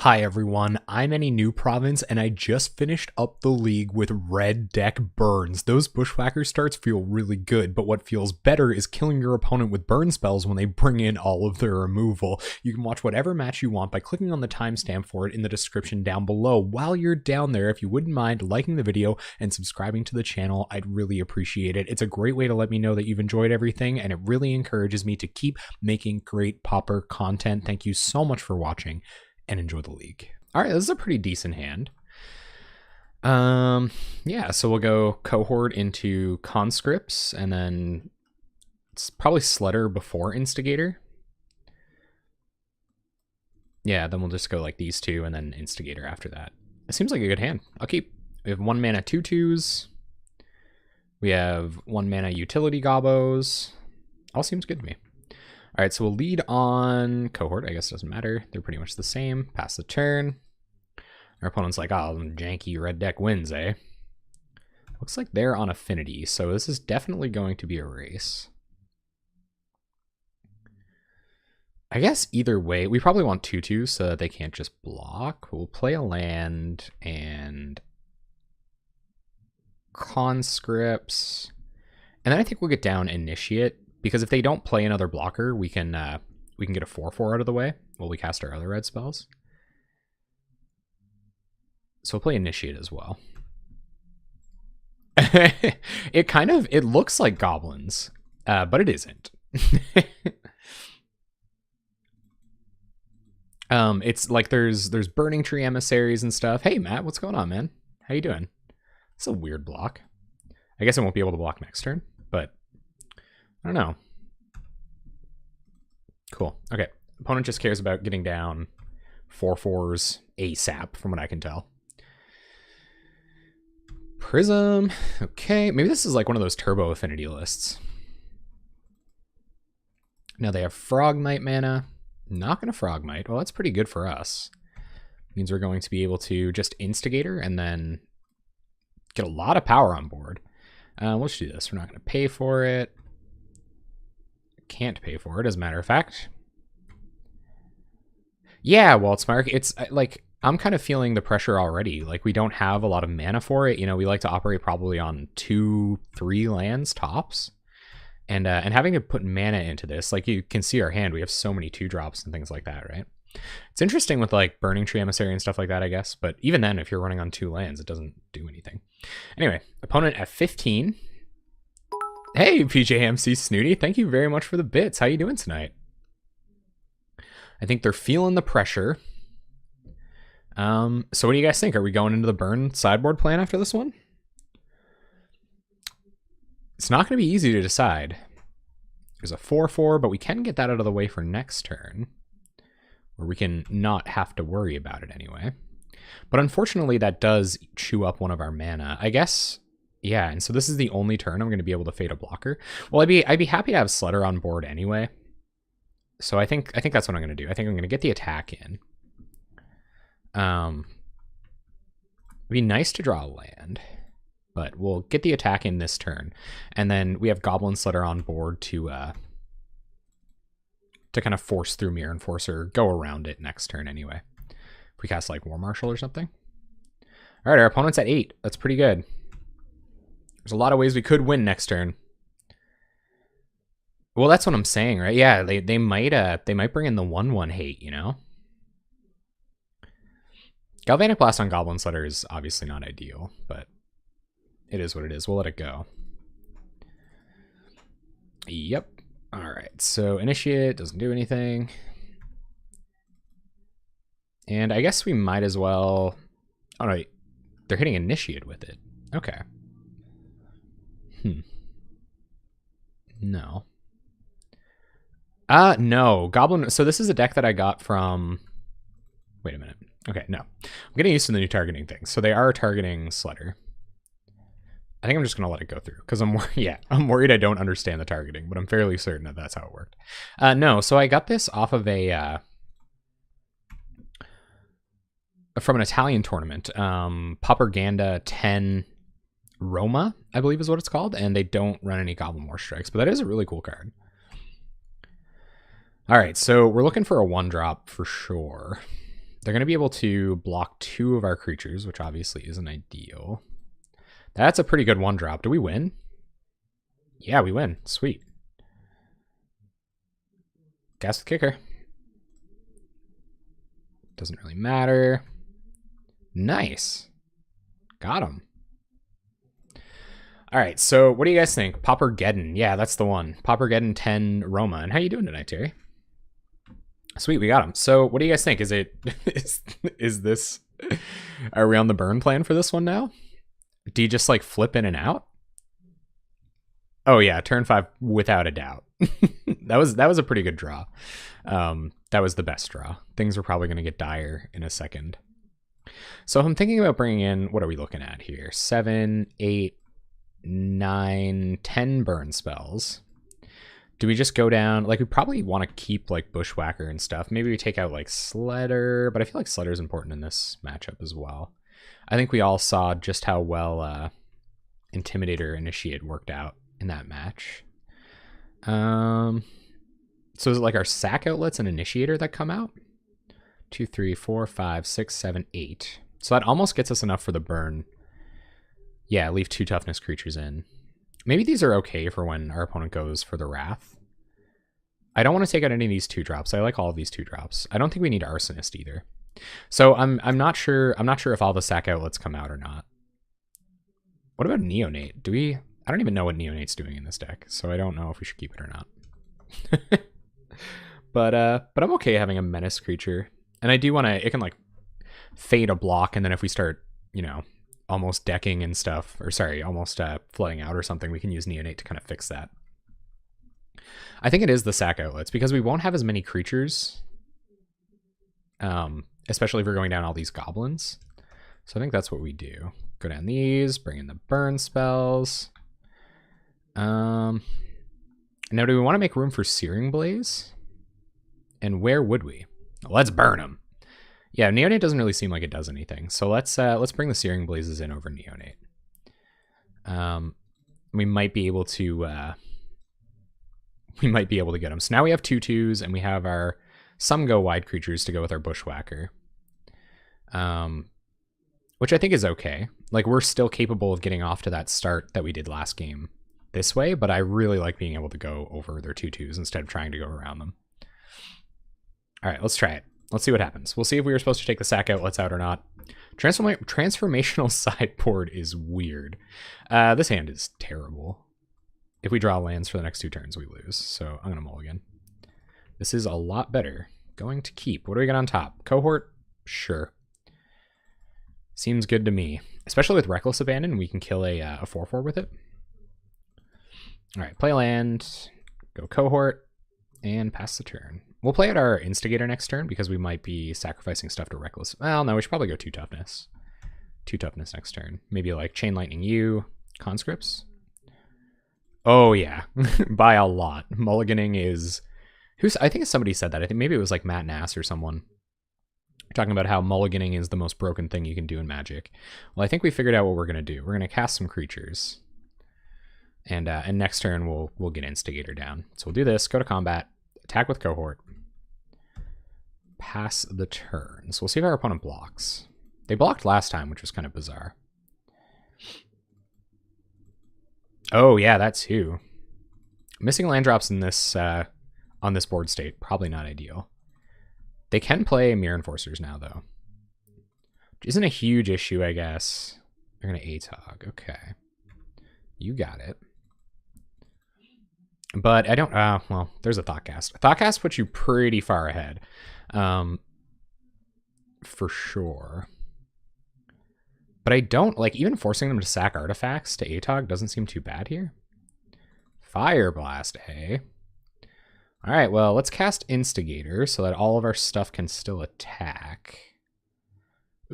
Hi everyone, I'm Any New Province and I just finished up the league with red deck burns. Those bushwhacker starts feel really good, but what feels better is killing your opponent with burn spells when they bring in all of their removal. You can watch whatever match you want by clicking on the timestamp for it in the description down below. While you're down there, if you wouldn't mind liking the video and subscribing to the channel, I'd really appreciate it. It's a great way to let me know that you've enjoyed everything and it really encourages me to keep making great Pauper content. Thank you so much for watching. And enjoy the league. All right, this is a pretty decent hand. Yeah, so we'll go cohort into conscripts, and then it's probably Slutter before Instigator. Yeah, then we'll just go like these two, and then Instigator after that. It seems like a good hand. I'll keep. We have 1 mana 2/2s. We have 1 mana utility gobos. All seems good to me. All right, so we'll lead on cohort. I guess it doesn't matter. They're pretty much the same. Pass the turn. Our opponent's like, oh, janky red deck wins, eh? Looks like they're on affinity, so this is definitely going to be a race. I guess either way, we probably want 2/2 so that they can't just block. We'll play a land and conscripts. And then I think we'll get down Initiate. Because if they don't play another blocker, we can get a 4/4 out of the way while we cast our other red spells. So we'll play Initiate as well. It looks like goblins, but it isn't. It's like there's Burning Tree emissaries and stuff. Hey Matt, what's going on, man? How you doing? It's a weird block. I guess I won't be able to block next turn, but I don't know. Cool. Okay. Opponent just cares about getting down 4/4s ASAP, from what I can tell. Prism. Okay. Maybe this is like one of those turbo affinity lists. Now they have Frogmite mana. Not going to Frogmite. Well, that's pretty good for us. Means we're going to be able to just Instigator and then get a lot of power on board. We'll just do this. We're not going to pay for it. Can't pay for it, as a matter of fact. Yeah, Waltzmark, it's like I'm kind of feeling the pressure already. Like we don't have a lot of mana for it. You know, we like to operate probably on 2-3 lands tops, and having to put mana into this, like you can see our hand, we have so many 2-drops and things like that, right? It's interesting with like Burning Tree Emissary and stuff like that, I guess. But even then, if you're running on 2 lands, it doesn't do anything. Anyway, opponent at 15. Hey, PJMC Snooty, thank you very much for the bits. How you doing tonight? I think they're feeling the pressure. So what do you guys think? Are we going into the burn sideboard plan after this one? It's not going to be easy to decide. There's a 4/4, but we can get that out of the way for next turn, where we can not have to worry about it anyway. But unfortunately, that does chew up one of our mana. I guess... Yeah, and so this is the only turn I'm going to be able to fade a blocker. Well, I'd be happy to have Slutter on board anyway. So I think that's what I'm going to do. I think I'm going to get the attack in. It'd be nice to draw a land, but we'll get the attack in this turn, and then we have Goblin Slutter on board to kind of force through Mirror Enforcer, go around it next turn anyway. If we cast like War Marshal or something. All right, our opponent's at 8. That's pretty good. There's a lot of ways we could win next turn. Well, that's what I'm saying, right? Yeah, they might bring in the 1/1 hate, you know? Galvanic Blast on Goblin Slutter is obviously not ideal, but it is what it is. We'll let it go. Yep. All right, so Initiate doesn't do anything. And I guess we might as well... Oh, no, they're hitting Initiate with it. Okay. No. No. Goblin... So this is a deck that I got from... Wait a minute. Okay, no. I'm getting used to the new targeting thing. So they are targeting Slutter. I think I'm just going to let it go through, because I'm worried I don't understand the targeting, but I'm fairly certain that that's how it worked. No, so I got this off of a... from an Italian tournament. Propaganda 10... Roma, I believe is what it's called, and they don't run any Goblin War Strikes, but that is a really cool card. All right, so we're looking for a 1-drop for sure. They're going to be able to block 2 of our creatures, which obviously isn't ideal. That's a pretty good 1-drop. Do we win? Yeah, we win. Sweet. Gas the kicker. Doesn't really matter. Nice. Got him. All right, so what do you guys think? PauperGeddon. Yeah, that's the one. PauperGeddon 10 Roma. And how you doing tonight, Terry? Sweet, we got him. So what do you guys think? Is it is this, are we on the burn plan for this one now? Do you just like flip in and out? Oh yeah, turn 5 without a doubt. that was a pretty good draw. That was the best draw. Things are probably going to get dire in a second. So I'm thinking about bringing in, what are we looking at here? 7, 8, 9, 10 burn spells. Do we just go down, like we probably want to keep like Bushwhacker and stuff. Maybe we take out like Sledder, but I feel like Sledder's important in this matchup as well. I think we all saw just how well Intimidator Initiate worked out in that match. So is it like our sack outlets and Initiator that come out? 2, 3, 4, 5, 6, 7, 8. So that almost gets us enough for the burn. Yeah, leave 2 toughness creatures in. Maybe these are okay for when our opponent goes for the Wrath. I don't want to take out any of these 2-drops. I like all of these 2-drops. I don't think we need Arsonist either. So I'm not sure. I'm not sure if all the sack outlets come out or not. What about Neonate? Do we? I don't even know what Neonate's doing in this deck, so I don't know if we should keep it or not. but I'm okay having a menace creature, and I do want to. It can like fade a block, and then if we start, you know, almost decking and stuff, or sorry, almost flooding out or something, we can use Neonate to kind of fix that. I think it is the sack outlets, because we won't have as many creatures, especially if we're going down all these goblins. So I think that's what we do. Go down these, bring in the burn spells. Now do we want to make room for Searing Blaze? And where would we? Let's burn them. Yeah, Neonate doesn't really seem like it does anything. So let's bring the Searing Blazes in over Neonate. We might be able to get them. So now we have 2/2s, and we have our some go wide creatures to go with our Bushwhacker. Which I think is okay. Like, we're still capable of getting off to that start that we did last game this way, but I really like being able to go over their 2/2s instead of trying to go around them. All right, let's try it. Let's see what happens. We'll see if we were supposed to take the sack outlets out or not. Transformational sideboard is weird. This hand is terrible. If we draw lands for the next 2 turns, we lose. So I'm going to mulligan. This is a lot better. Going to keep. What do we got on top? Cohort? Sure. Seems good to me. Especially with Reckless Abandon, we can kill a 4/4 with it. All right, play land, go Cohort, and pass the turn. We'll play out our Instigator next turn because we might be sacrificing stuff to Reckless. Well, no, we should probably go 2 toughness. 2 toughness next turn. Maybe like Chain Lightning you, Conscripts. Oh yeah, by a lot. Mulliganing is... I think somebody said that. I think maybe it was like Matt Nass or someone. Talking about how mulliganing is the most broken thing you can do in Magic. Well, I think we figured out what we're going to do. We're going to cast some creatures. And next turn, we'll get Instigator down. So we'll do this, go to combat, attack with Cohort, pass the turn. So we'll see if our opponent blocks. They blocked last time, which was kind of bizarre. Oh, yeah, that too. Missing land drops in this on this board state, probably not ideal. They can play Mirror Enforcers now, though. Which isn't a huge issue, I guess. They're going to ATOG. Okay. You got it. But I don't... well, there's a Thoughtcast. Thoughtcast puts you pretty far ahead. For sure. But I don't... Like, even forcing them to sack artifacts to ATOG doesn't seem too bad here. Fire Blast, eh? Alright, well, let's cast Instigator so that all of our stuff can still attack.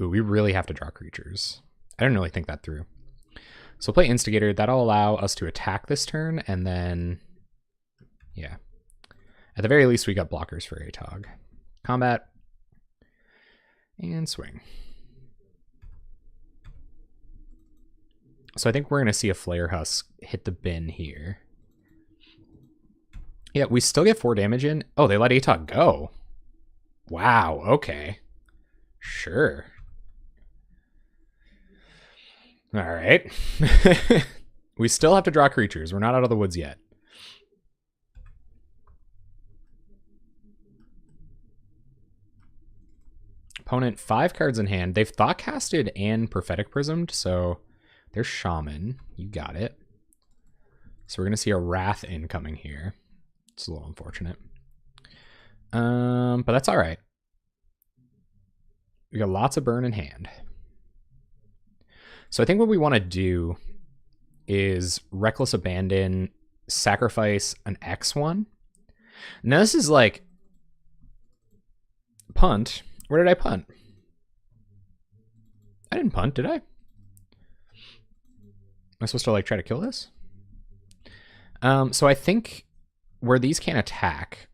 Ooh, we really have to draw creatures. I didn't really think that through. So we'll play Instigator. That'll allow us to attack this turn, and then... Yeah. At the very least, we got blockers for ATOG. Combat. And swing. So I think we're going to see a Flare Husk hit the bin here. Yeah, we still get 4 damage in. Oh, they let ATOG go. Wow, okay. Sure. All right. We still have to draw creatures. We're not out of the woods yet. Opponent 5 cards in hand. They've thought casted and prophetic prismed, so they're shaman. You got it. So we're gonna see a wrath incoming here. It's a little unfortunate. But that's all right. We got lots of burn in hand. So I think what we want to do is Reckless Abandon, sacrifice an X1. Now this is like punt. Where did I punt? I didn't punt, did I? Am I supposed to like try to kill this? So I think where these can't attack,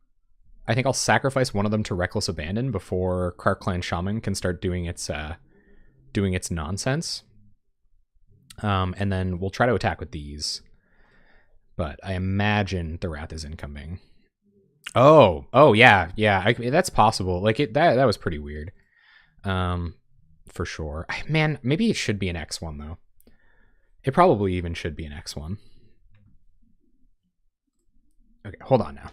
I think I'll sacrifice one of them to Reckless Abandon before Krark Clan Shaman can start doing its nonsense. And then we'll try to attack with these. But I imagine the Wrath is incoming. Oh yeah. That's possible. Like that was pretty weird. For sure. Man, maybe it should be an X1 though. It probably even should be an X1. Okay, hold on now.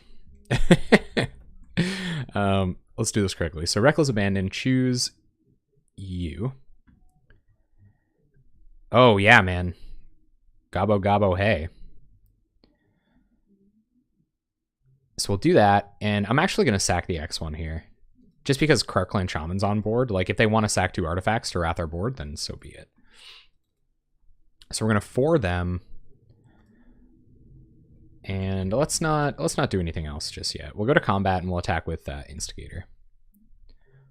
Let's do this correctly. So Reckless Abandon, choose you. Oh yeah, man. Gobbo gobbo hey. So we'll do that, and I'm actually going to sack the X1 here. Just because Krark Clan Shaman's on board. Like, if they want to sack 2 artifacts to wrath our board, then so be it. So we're going to 4 them. And let's not do anything else just yet. We'll go to combat, and we'll attack with Instigator.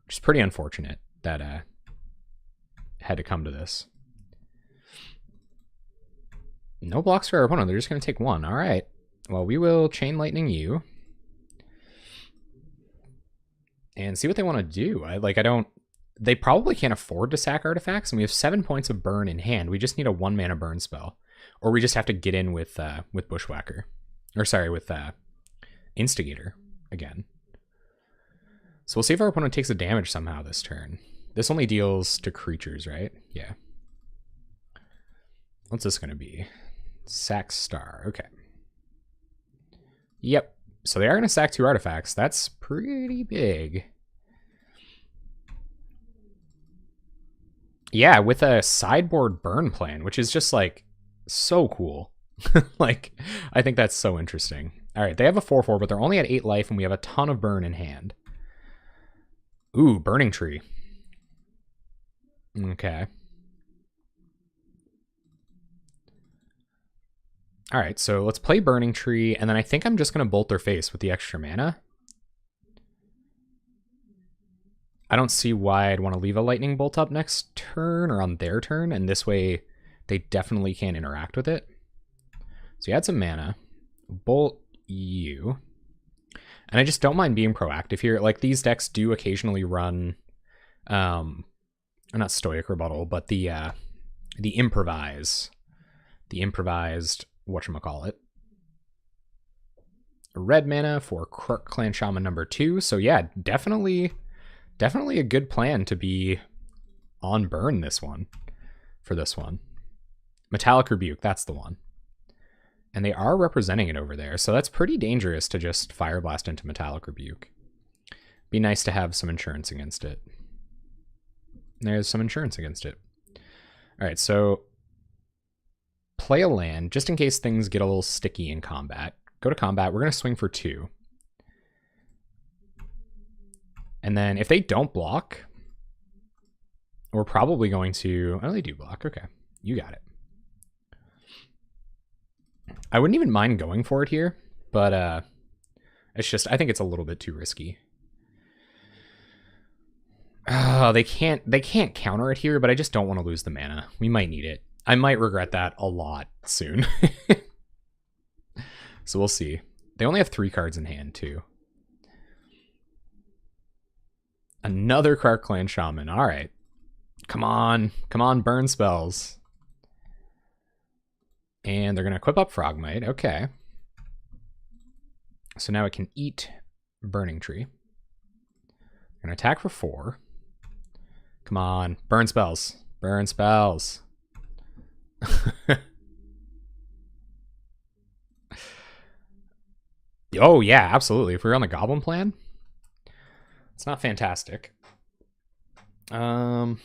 Which is pretty unfortunate that had to come to this. No blocks for our opponent. They're just going to take 1. All right. Well, we will Chain Lightning you. And see what they want to do. They probably can't afford to sack artifacts, and we have 7 points of burn in hand. We just need a 1-mana burn spell. Or we just have to get in with Bushwhacker. Or sorry, with Instigator again. So we'll see if our opponent takes a damage somehow this turn. This only deals to creatures, right? Yeah. What's this going to be? Sack Star. Okay. Yep. So they are going to sack 2 artifacts. That's pretty big. Yeah, with a sideboard burn plan, which is just like so cool. Like, I think that's so interesting. All right, they have a 4/4, but they're only at 8 life, and we have a ton of burn in hand. Ooh, Burning Tree. Okay. All right, so let's play Burning Tree, and then I think I'm just going to Bolt their face with the extra mana. I don't see why I'd want to leave a Lightning Bolt up next turn or on their turn, and this way they definitely can't interact with it. So you add some mana, Bolt you, and I just don't mind being proactive here. Like, these decks do occasionally run, not Stoic Rebuttal, but the improvised whatchamacallit. Red mana for Krark Clan Shaman number 2. So yeah, definitely a good plan to be on burn this one. For this one. Metallic Rebuke, that's the one. And they are representing it over there, so that's pretty dangerous to just Fire Blast into Metallic Rebuke. Be nice to have some insurance against it. There's some insurance against it. Alright, so play a land, just in case things get a little sticky in combat. Go to combat. We're going to swing for 2. And then if they don't block, we're probably going to... Oh, they do block. Okay. You got it. I wouldn't even mind going for it here, but it's just... I think it's a little bit too risky. Oh, they can't counter it here, but I just don't want to lose the mana. We might need it. I might regret that a lot soon. So we'll see. They only have 3 cards in hand, too. Another Krark Clan Shaman. All right. Come on. Come on, burn spells. And they're going to equip up Frogmite. Okay. So now it can eat Burning Tree. We're going to attack for 4. Come on. Burn spells. Burn spells. Oh, yeah, absolutely. If we were on the goblin plan, it's not fantastic. I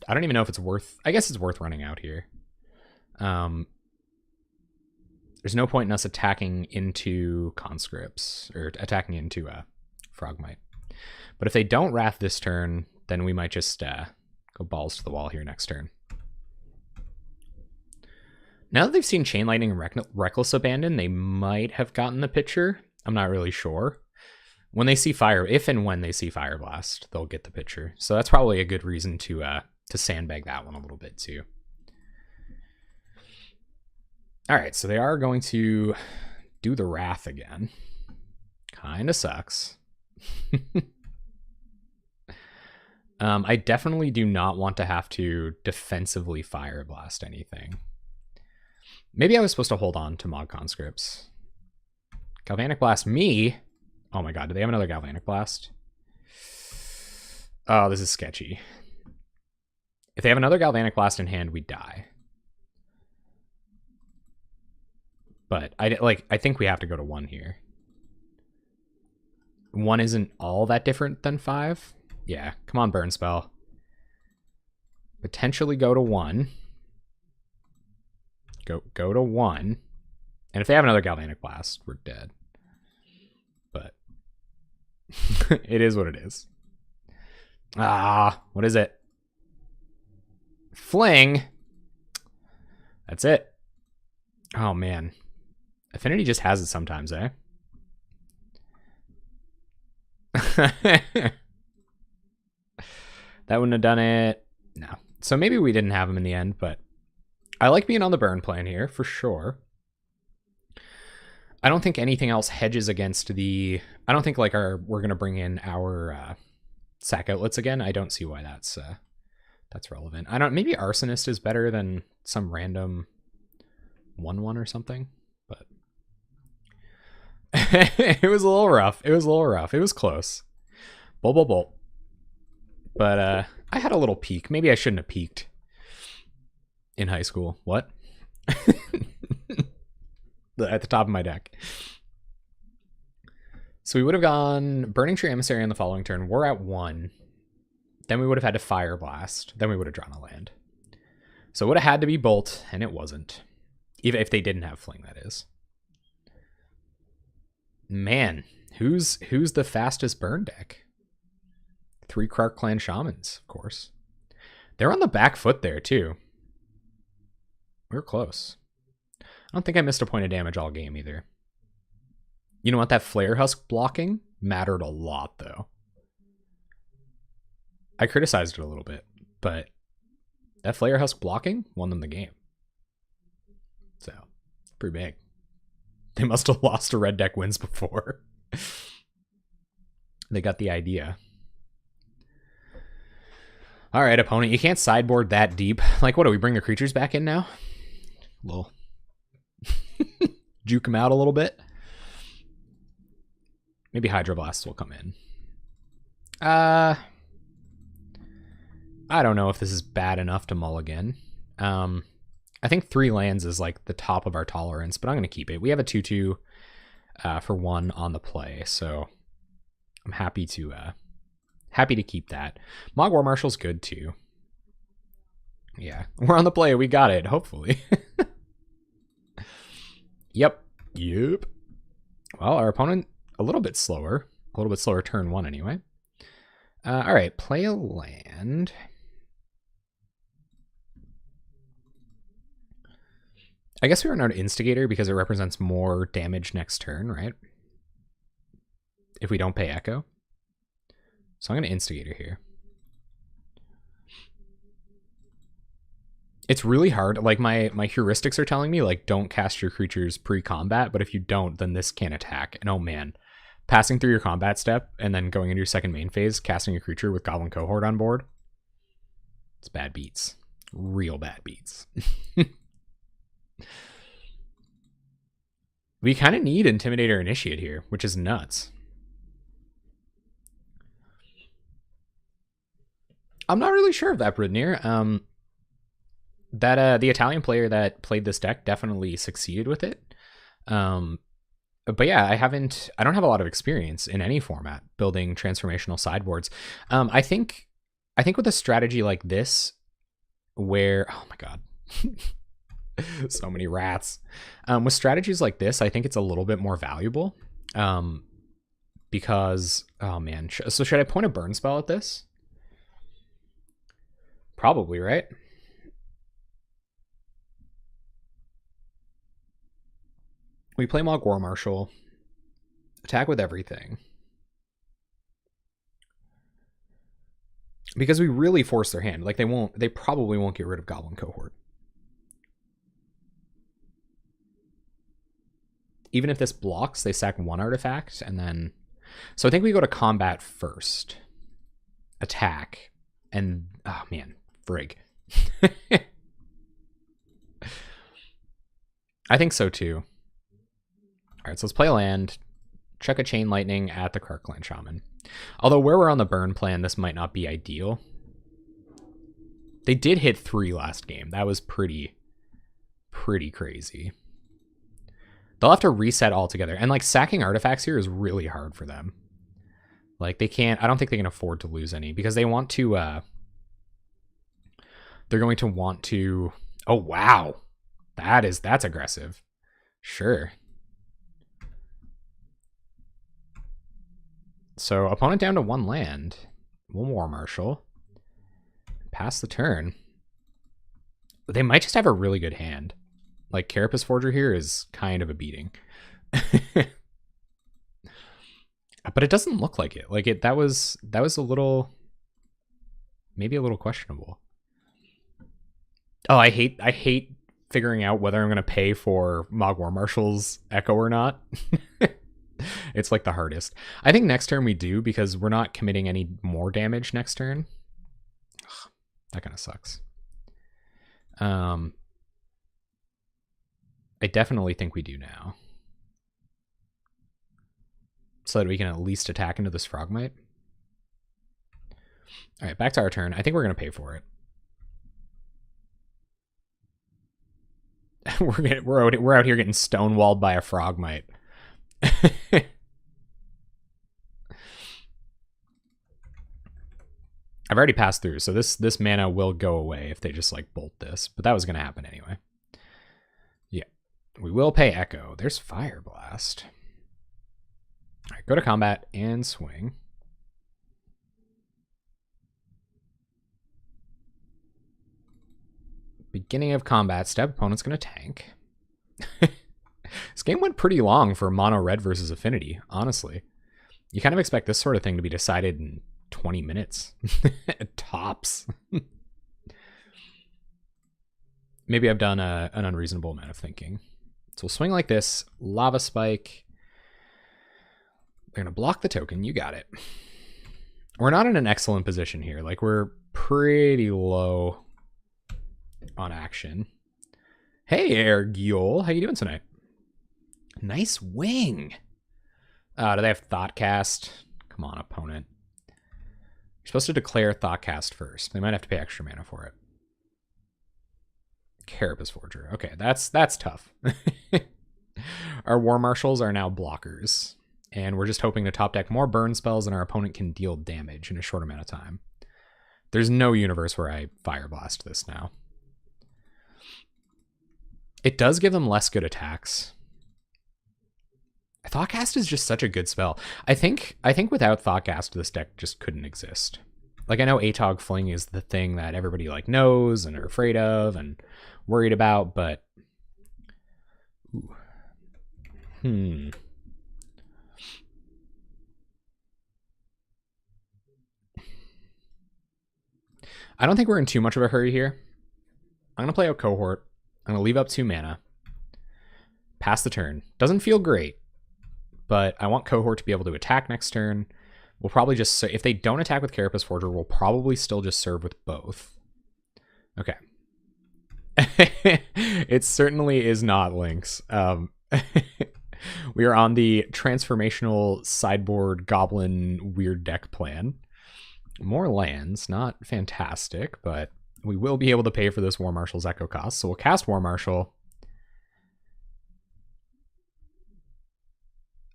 don't even know if it's worth... I guess it's worth running out here. There's no point in us attacking into conscripts, or attacking into Frogmite. But if they don't Wrath this turn, then we might just go balls to the wall here next turn. Now that they've seen Chain Lightning and Reckless Abandon, they might have gotten the picture. I'm not really sure. When they see Fire, if and when they see Fire Blast, they'll get the picture. So that's probably a good reason to sandbag that one a little bit too. All right, so they are going to do the Wrath again. Kind of sucks. I definitely do not want to have to defensively Fire Blast anything. Maybe I was supposed to hold on to Mog Conscripts. Galvanic Blast me. Oh my god, do they have another Galvanic Blast? Oh, this is sketchy. If they have another Galvanic Blast in hand, we die. But I think we have to go to 1 here. 1 isn't all that different than 5. Yeah, come on, burn spell. Potentially go to 1. Go to 1. And if they have another Galvanic Blast, we're dead. But it is what it is. Ah, what is it? Fling. That's it. Oh, man. Affinity just has it sometimes, eh? That wouldn't have done it. No. So maybe we didn't have him in the end, but I like being on the burn plan here, for sure. I don't think anything else hedges against the... I don't think like we're going to bring in our sack outlets again. I don't see why that's relevant. Maybe Arsonist is better than some random 1/1 or something, but it was a little rough. It was close. Bolt. But I had a little peak. Maybe I shouldn't have peaked in high school. What? At the top of my deck. So we would have gone Burning Tree Emissary on the following turn. We're at 1. Then we would have had to Fire Blast. Then we would have drawn a land. So it would have had to be Bolt, and it wasn't. Even if they didn't have Fling, that is. Man, who's the fastest burn deck? 3 Krark Clan Shamans, of course. They're on the back foot there, too. We were close. I don't think I missed a point of damage all game, either. You know what? That Flare Husk blocking mattered a lot, though. I criticized it a little bit, but that Flare Husk blocking won them the game. So, pretty big. They must have lost to red deck wins before. They got the idea. All right, opponent, you can't sideboard that deep. Like, what, do we bring the creatures back in now? Little juke them out a little bit. Maybe Hydroblasts will come in. I don't know if this is bad enough to mulligan. I think 3 lands is like the top of our tolerance, but I'm going to keep it. We have a 2/2 for 1 on the play, so I'm happy to keep that. Mog War Marshal's good too. Yeah, we're on the play. We got it, hopefully. Yep. Well, our opponent a little bit slower turn 1 anyway. All right, play a land. I guess we run out Instigator because it represents more damage next turn, right? If we don't pay Echo. So I'm going to Instigator here. It's really hard. Like, my heuristics are telling me, like, don't cast your creatures pre-combat, but if you don't, then this can't attack. And oh man, passing through your combat step and then going into your second main phase, casting a creature with Goblin Cohort on board. It's bad beats. Real bad beats. We kind of need Intimidator Initiate here, which is nuts. I'm not really sure of that, Britnir. That the Italian player that played this deck definitely succeeded with it. But yeah, I don't have a lot of experience in any format building transformational sideboards. I think with a strategy like this, where, oh my god, so many rats. With strategies like this, I think it's a little bit more valuable. Because, oh man, so should I point a burn spell at this? Probably, right? We play Mogg War Marshal, attack with everything. Because we really force their hand. Like, they probably won't get rid of Goblin Cohort. Even if this blocks, they sack one artifact, and then... So I think we go to combat first. Attack. And, oh man, frig. I think so too. Alright, so let's play a land. Check a Chain Lightning at the Karkland Shaman. Although where we're on the burn plan, this might not be ideal. They did hit 3 last game. That was pretty crazy. They'll have to reset altogether. And like sacking artifacts here is really hard for them. Like they can't, I don't think they can afford to lose any because they want to, they're going to want to, oh wow. That's aggressive. Sure. So opponent down to 1 land. 1 War Marshal. Pass the turn. They might just have a really good hand. Like Carapace Forger here is kind of a beating. But it doesn't look like it. Like that was a little, maybe a little questionable. Oh, I hate figuring out whether I'm going to pay for Mogg War Marshal's Echo or not. It's like the hardest. I think next turn we do because we're not committing any more damage next turn. Ugh, that kind of sucks. I definitely think we do now. So that we can at least attack into this Frogmite. All right, back to our turn. I think we're going to pay for it. We're out here getting stonewalled by a Frogmite. I've already passed through, so this mana will go away if they just like bolt this, but that was going to happen anyway. Yeah, we will pay Echo. There's Fire Blast. All right, go to combat and swing. Beginning of combat step, opponent's going to tank. This game went pretty long for mono red versus affinity, honestly. You kind of expect this sort of thing to be decided in 20 minutes. Tops. Maybe I've done an unreasonable amount of thinking. So we'll swing like this. Lava Spike. They're going to block the token. You got it. We're not in an excellent position here. Like, we're pretty low on action. Hey, Ergiol. How you doing tonight? Nice wing. Do they have Thoughtcast? Come on, opponent. You're supposed to declare Thoughtcast first. They might have to pay extra mana for it. Carapace Forger. Okay, that's tough. Our War Marshals are now blockers. And we're just hoping to top deck more burn spells and our opponent can deal damage in a short amount of time. There's no universe where I Fire Blast this now. It does give them less good attacks. Thoughtcast is just such a good spell. I think without Thoughtcast, this deck just couldn't exist. Like, I know Atog Fling is the thing that everybody like knows and are afraid of and worried about, but I don't think we're in too much of a hurry here. I'm going to play out Cohort. I'm going to leave up 2 mana. Pass the turn. Doesn't feel great, but I want Cohort to be able to attack next turn. We'll probably just... if they don't attack with Carapace Forger, we'll probably still just serve with both. Okay. It certainly is not Lynx. We are on the transformational sideboard goblin weird deck plan. More lands, not fantastic, but we will be able to pay for this War Marshal's Echo cost. So we'll cast War Marshal.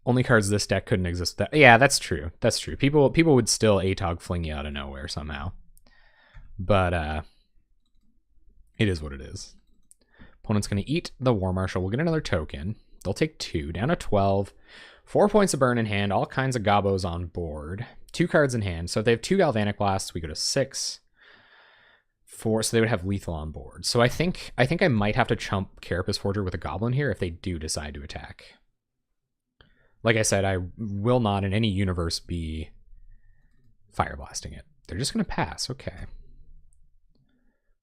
Only cards this deck couldn't exist. Yeah, that's true. That's true. People would still ATOG fling you out of nowhere somehow. But it is what it is. Opponent's going to eat the War Marshal. We'll get another token. They'll take 2, down to 12. 4 points of burn in hand. All kinds of gobos on board. 2 cards in hand. So if they have 2 Galvanic Blasts, we go to 6. 4, so they would have lethal on board. So I think I might have to chump Carapace Forger with a Goblin here if they do decide to attack. Like I said, I will not in any universe be Fire Blasting it. They're just going to pass. Okay.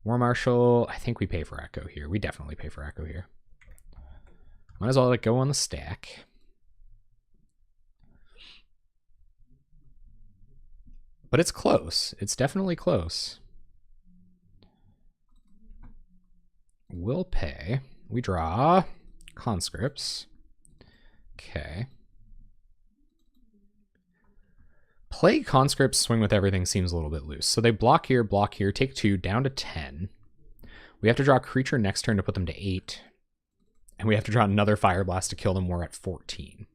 War Marshal, I think we pay for Echo here. We definitely pay for Echo here. Might as well let it go on the stack. But it's close. It's definitely close. We'll pay. We draw conscripts. Okay. Play conscripts, swing with everything seems a little bit loose. So they block here, take 2, down to 10. We have to draw a creature next turn to put them to 8. And we have to draw another Fire Blast to kill them. We're at 14.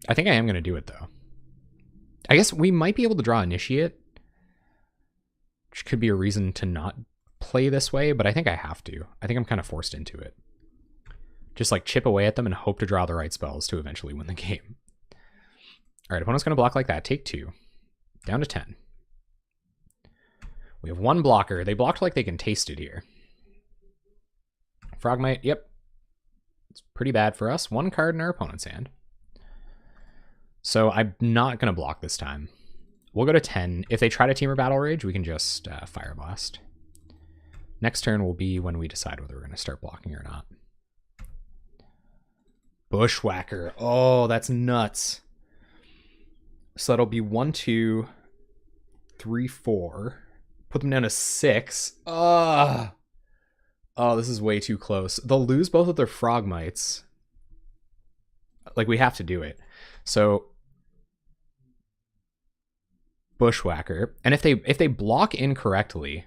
I think I am going to do it, though. I guess we might be able to draw Initiate, which could be a reason to not play this way, but I think I have to. I think I'm kind of forced into it. Just like chip away at them and hope to draw the right spells to eventually win the game. All right, opponent's going to block like that. Take 2. Down to 10. We have 1 blocker. They blocked like they can taste it here. Frogmite, yep. It's pretty bad for us. 1 card in our opponent's hand. So I'm not going to block this time. We'll go to 10. If they try to Temur Battle Rage, we can just Fire Blast. Next turn will be when we decide whether we're going to start blocking or not. Bushwhacker. Oh, that's nuts. So that'll be 1, 2, 3, 4. Put them down to 6. Oh, this is way too close. They'll lose both of their Frogmites. Like, we have to do it. So Bushwhacker. And if they block incorrectly,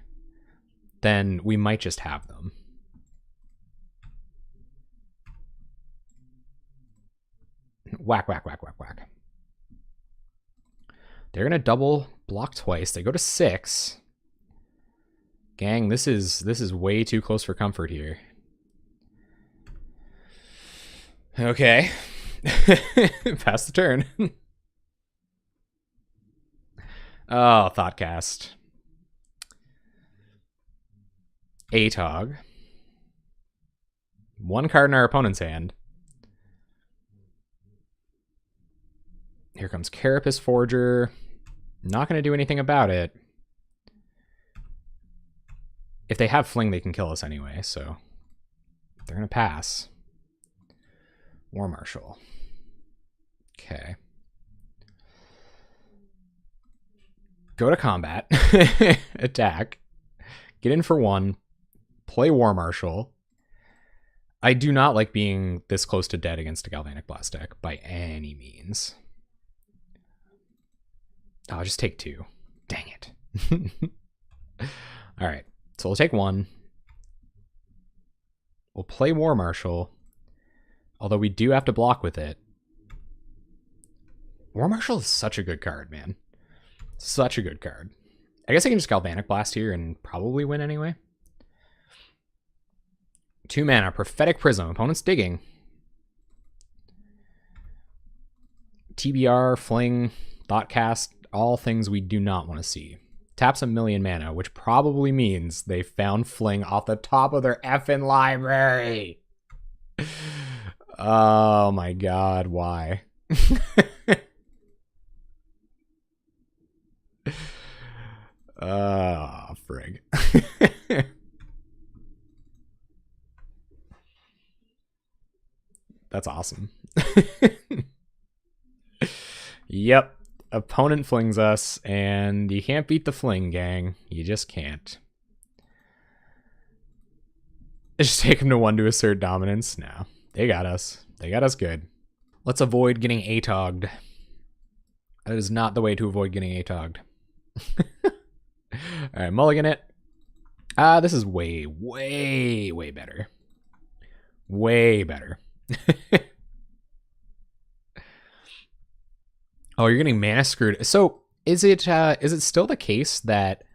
then we might just have them. Whack, whack, whack, whack, whack. They're going to double block twice. They go to 6. Gang, this is way too close for comfort here. Okay. Pass the turn. Oh, Thoughtcast. ATOG. 1 card in our opponent's hand. Here comes Carapace Forger. Not going to do anything about it. If they have Fling, they can kill us anyway, so they're going to pass. War Marshal. Okay. Go to combat. Attack. Get in for 1. Play War Marshal. I do not like being this close to dead against a Galvanic Blast deck by any means. I'll just take 2. Dang it. All right. So we'll take 1. We'll play War Marshal. Although we do have to block with it. War Marshal is such a good card, man. Such a good card. I guess I can just Galvanic Blast here and probably win anyway. 2 mana, Prophetic Prism. Opponent's digging. TBR, Fling, Thoughtcast, all things we do not want to see. Taps 1,000,000 mana, which probably means they found Fling off the top of their effing library. Oh my god, why? Frig. That's awesome. Yep. Opponent flings us, and you can't beat the fling, gang. You just can't. Just take them to 1 to assert dominance. No. They got us. They got us good. Let's avoid getting ATOG'd. That is not the way to avoid getting ATOG'd. Alright, mulligan it. This is way, way, way better. Way better. Oh, you're getting mana screwed. So, is it still the case that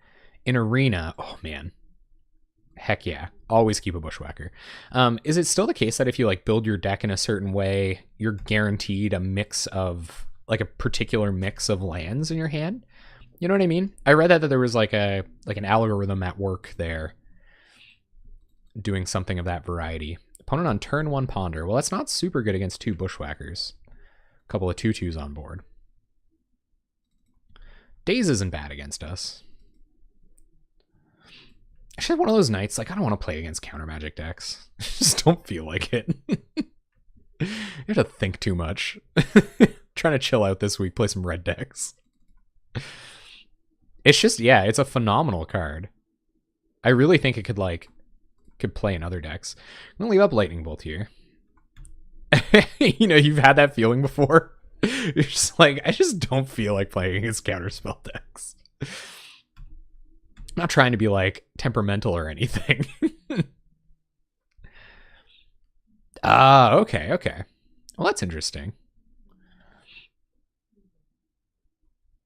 in Arena... Oh, man. Heck yeah. Always keep a Bushwhacker. Is it still the case that if you like build your deck in a certain way, you're guaranteed a mix of... like a particular mix of lands in your hand? You know what I mean? I read that there was like an algorithm at work there doing something of that variety. Opponent on turn 1 Ponder. Well, that's not super good against 2 Bushwhackers. A couple of 2/2s on board. Daze isn't bad against us. I should have one of those nights, like, I don't want to play against counter magic decks. I just don't feel like it. You have to think too much. Trying to chill out this week, play some red decks. It's just, yeah, it's a phenomenal card. I really think it could play in other decks. I'm gonna leave up Lightning Bolt here. You know, you've had that feeling before. You're just like, I just don't feel like playing against counterspell decks. I'm not trying to be like temperamental or anything. Okay. Well, that's interesting.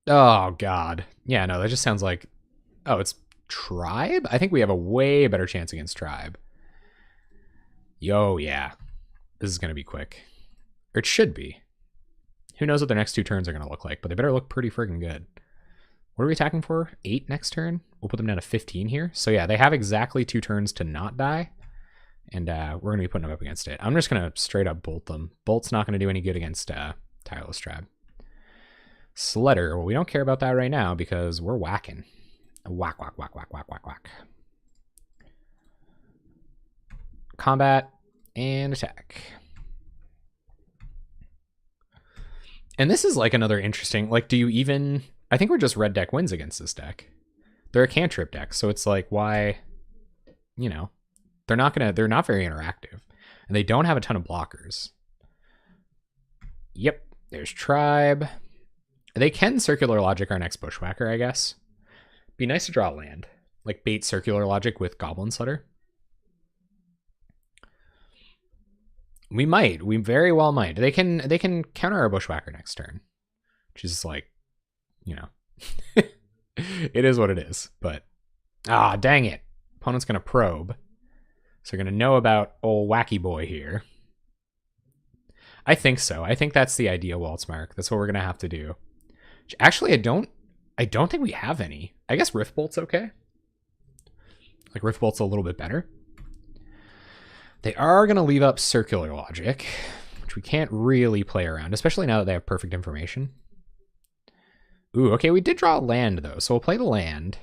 Oh, God. Yeah, no, that just sounds like... Oh, it's Tribe? I think we have a way better chance against Tribe. Yo, yeah. This is going to be quick. Or it should be. Who knows what the next 2 turns are going to look like, but they better look pretty friggin' good. What are we attacking for? 8 next turn? We'll put them down to 15 here. So yeah, they have exactly 2 turns to not die. And we're going to be putting them up against it. I'm just going to straight up bolt them. Bolt's not going to do any good against Tireless Tribe. Sledder, well, we don't care about that right now because we're whacking. Whack. Combat and attack. And this is like another interesting, like, do you even... I think we're just red deck wins against this deck. They're a cantrip deck, so it's like, why... You know, they're not very interactive. And they don't have a ton of blockers. Yep, there's Tribe. They can Circular Logic our next Bushwhacker, I guess. Be nice to draw a land. Like bait Circular Logic with Goblin Slitter. We might. We very well might. They can counter our Bushwhacker next turn. Which is like, you know. It is what it is. But, dang it. Opponent's going to probe. So they're going to know about old Wacky Boy here. I think so. I think that's the idea, Waltzmark. That's what we're going to have to do. Actually, I don't think we have any. I guess Rift Bolt's okay. Like, Rift Bolt's a little bit better. They are going to leave up Circular Logic, which we can't really play around, especially now that they have perfect information. Ooh, okay, we did draw a land, though, so we'll play the land.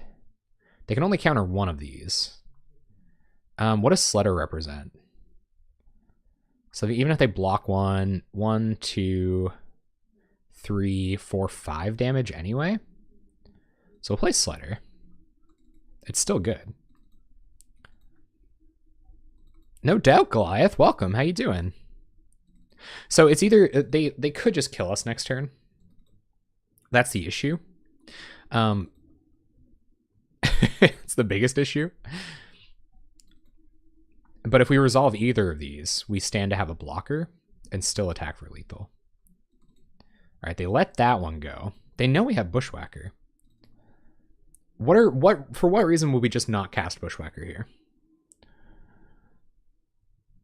They can only counter one of these. What does Sledder represent? So even if they block 1, 2, 3, 4, 5 damage anyway. So we'll play Sledder. It's still good. No doubt, Goliath. Welcome. How you doing? So it's either they could just kill us next turn. That's the issue. It's the biggest issue. But if we resolve either of these, we stand to have a blocker and still attack for lethal. All right, they let that one go. They know we have Bushwhacker. For what reason would we just not cast Bushwhacker here?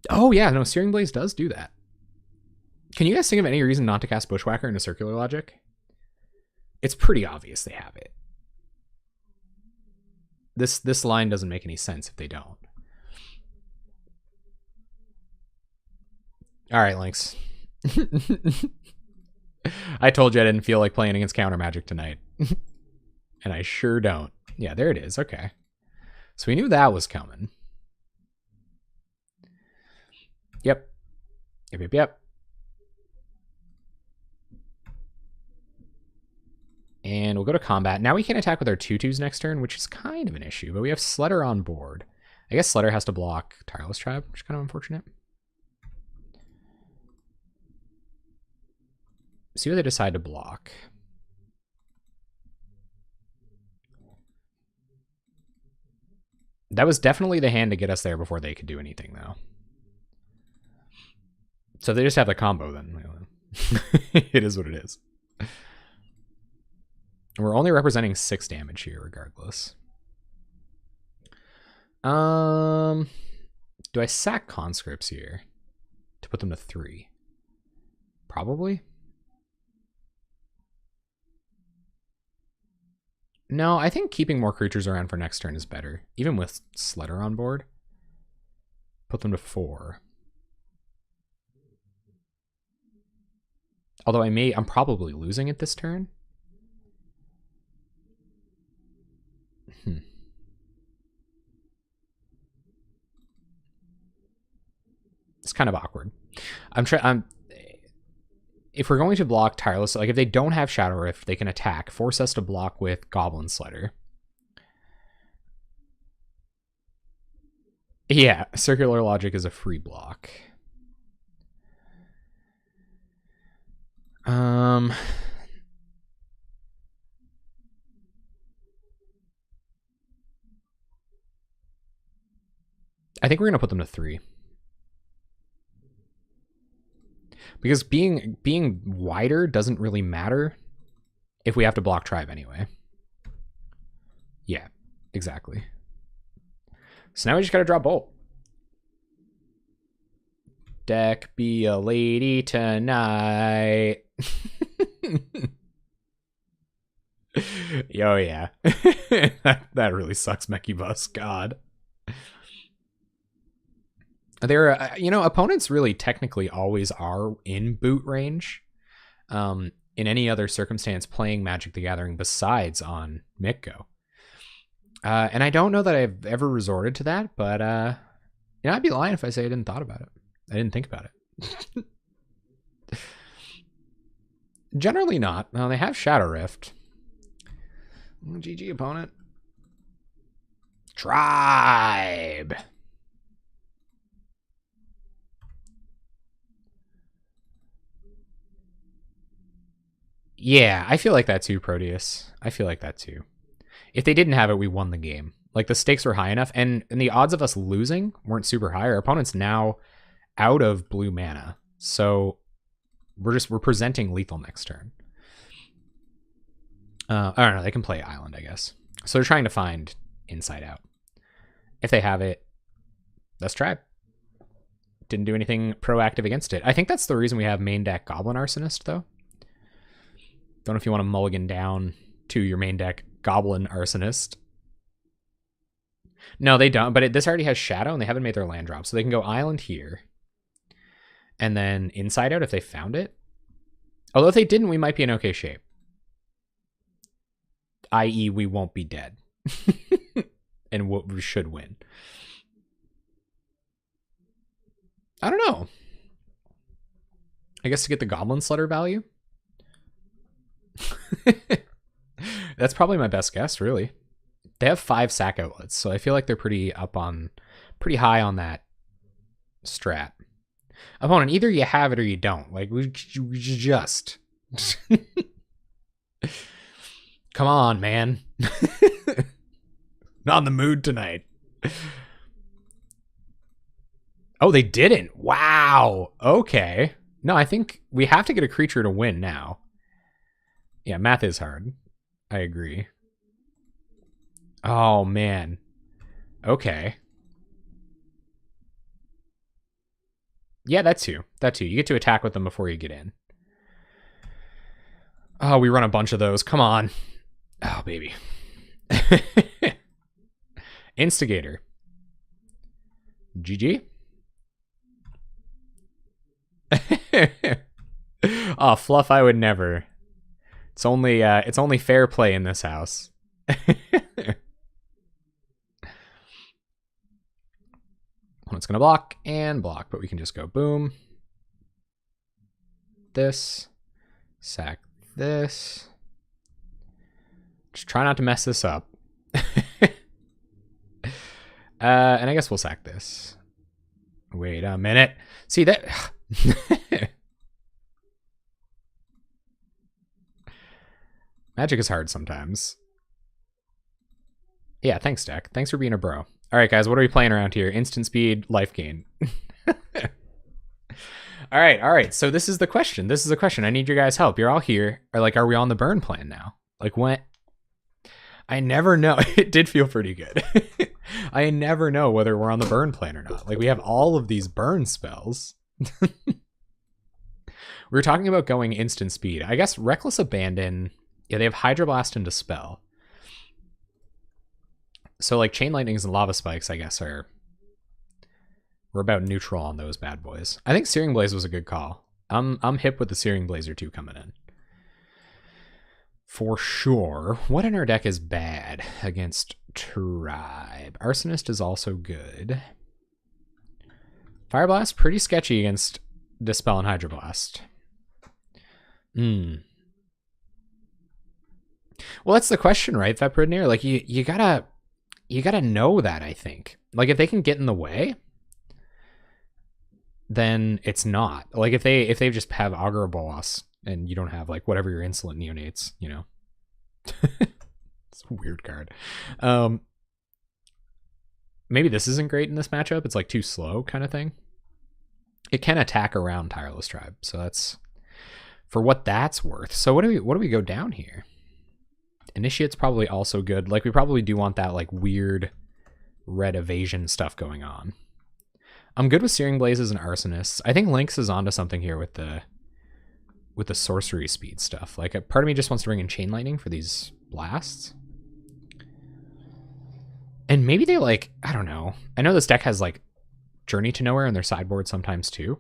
Oh yeah, no, Searing Blaze does do that. Can you guys think of any reason not to cast Bushwhacker into Circular Logic? It's pretty obvious they have it. This line doesn't make any sense if they don't. All right, Lynx. I told you I didn't feel like playing against counter magic tonight. And I sure don't. Yeah, there it is. Okay. So we knew that was coming. Yep. And we'll go to combat. Now we can attack with our 2/2s next turn, which is kind of an issue, but we have Sledder on board. I guess Sledder has to block Tireless Tribe, which is kind of unfortunate. See what they decide to block. That was definitely the hand to get us there before they could do anything, though. So they just have the combo then. It is what it is. We're only representing 6 damage here, regardless. Do I sack conscripts here to put them to 3? Probably. No, I think keeping more creatures around for next turn is better, even with Sledder on board. Put them to 4. Although I'm probably losing it this turn. It's kind of awkward. If we're going to block Tireless, like if they don't have Shadow Rift, they can attack, force us to block with Goblin Sledder. Yeah, Circular Logic is a free block. I think we're going to put them to 3. Because being wider doesn't really matter if we have to block Tribe anyway. Yeah, exactly. So now we just got to draw Bolt. Deck be a lady tonight. Oh yeah. that really sucks, Mechie Bus. God. There, opponents really technically always are in boot range. In any other circumstance, playing Magic the Gathering besides on Mitgo. And I don't know that I've ever resorted to that, but I'd be lying if I say I didn't thought about it. I didn't think about it. Generally not. Well, they have Shadow Rift. GG, opponent. Tribe. Yeah, I feel like that too, Proteus. I feel like that too. If they didn't have it, we won the game. Like, the stakes were high enough, and the odds of us losing weren't super high. Our opponent's now out of blue mana, so we're presenting lethal next turn. I don't know. They can play Island, I guess. So they're trying to find Inside Out. If they have it, let's try. Didn't do anything proactive against it. I think that's the reason we have main deck Goblin Arsonist, though. Don't know if you want to mulligan down to your main deck Goblin Arsonist. No, they don't, but this already has Shadow, and they haven't made their land drop, so they can go Island here. And then Inside Out if they found it. Although if they didn't, we might be in okay shape. I.e., we won't be dead. And we should win. I don't know. I guess to get the Goblin Sledder value? That's probably my best guess, really. They have 5 sack outlets, so I feel like they're pretty high on that strat. Opponent, either you have it or you don't. Like, we just... Come on, man. Not in the mood tonight. Oh, they didn't. Wow. Okay. No, I think we have to get a creature to win now. Yeah, math is hard. I agree. Oh, man. Okay. Yeah, that too. That too. You get to attack with them before you get in. Oh, we run a bunch of those. Come on. Oh, baby. Instigator. GG. Oh, Fluff, I would never. It's only fair play in this house. It's gonna block and block, but we can just go boom. This. Sack this. Just try not to mess this up. And I guess we'll sack this. Wait a minute. See that? Magic is hard sometimes. Yeah, thanks, Deck. Thanks for being a bro. All right, guys, what are we playing around here? Instant speed, life gain. All right. So this is the question. This is the question. I need your guys' help. You're all here. Are we on the burn plan now? Like, when? I never know. It did feel pretty good. I never know whether we're on the burn plan or not. Like, we have all of these burn spells. We were talking about going instant speed. I guess Reckless Abandon. Yeah, they have Hydroblast and Dispel. So, like, Chain Lightnings and Lava Spikes, I guess, we're about neutral on those bad boys. I think Searing Blaze was a good call. I'm hip with the Searing Blazer 2 coming in. For sure. What in our deck is bad against Tribe? Arsonist is also good. Fire Blast, pretty sketchy against Dispel and Hydroblast. Well, that's the question, right, Vepridnir? Like, you gotta know that, I think. Like, if they can get in the way, then it's not. Like, if they just have Augur Bolas and you don't have, like, whatever your Insolent Neonates, you know. It's a weird card. Maybe this isn't great in this matchup. It's, like, too slow kind of thing. It can attack around Tireless Tribe, so that's for what that's worth. So what do we go down here? Initiate's probably also good. Like, we probably do want that, like, weird red evasion stuff going on. I'm good with Searing Blazes and Arsonists. I think Lynx is onto something here with the sorcery speed stuff. Like, a part of me just wants to bring in Chain Lightning for these blasts. And maybe they, like, I don't know. I know this deck has, like, Journey to Nowhere in their sideboard sometimes too.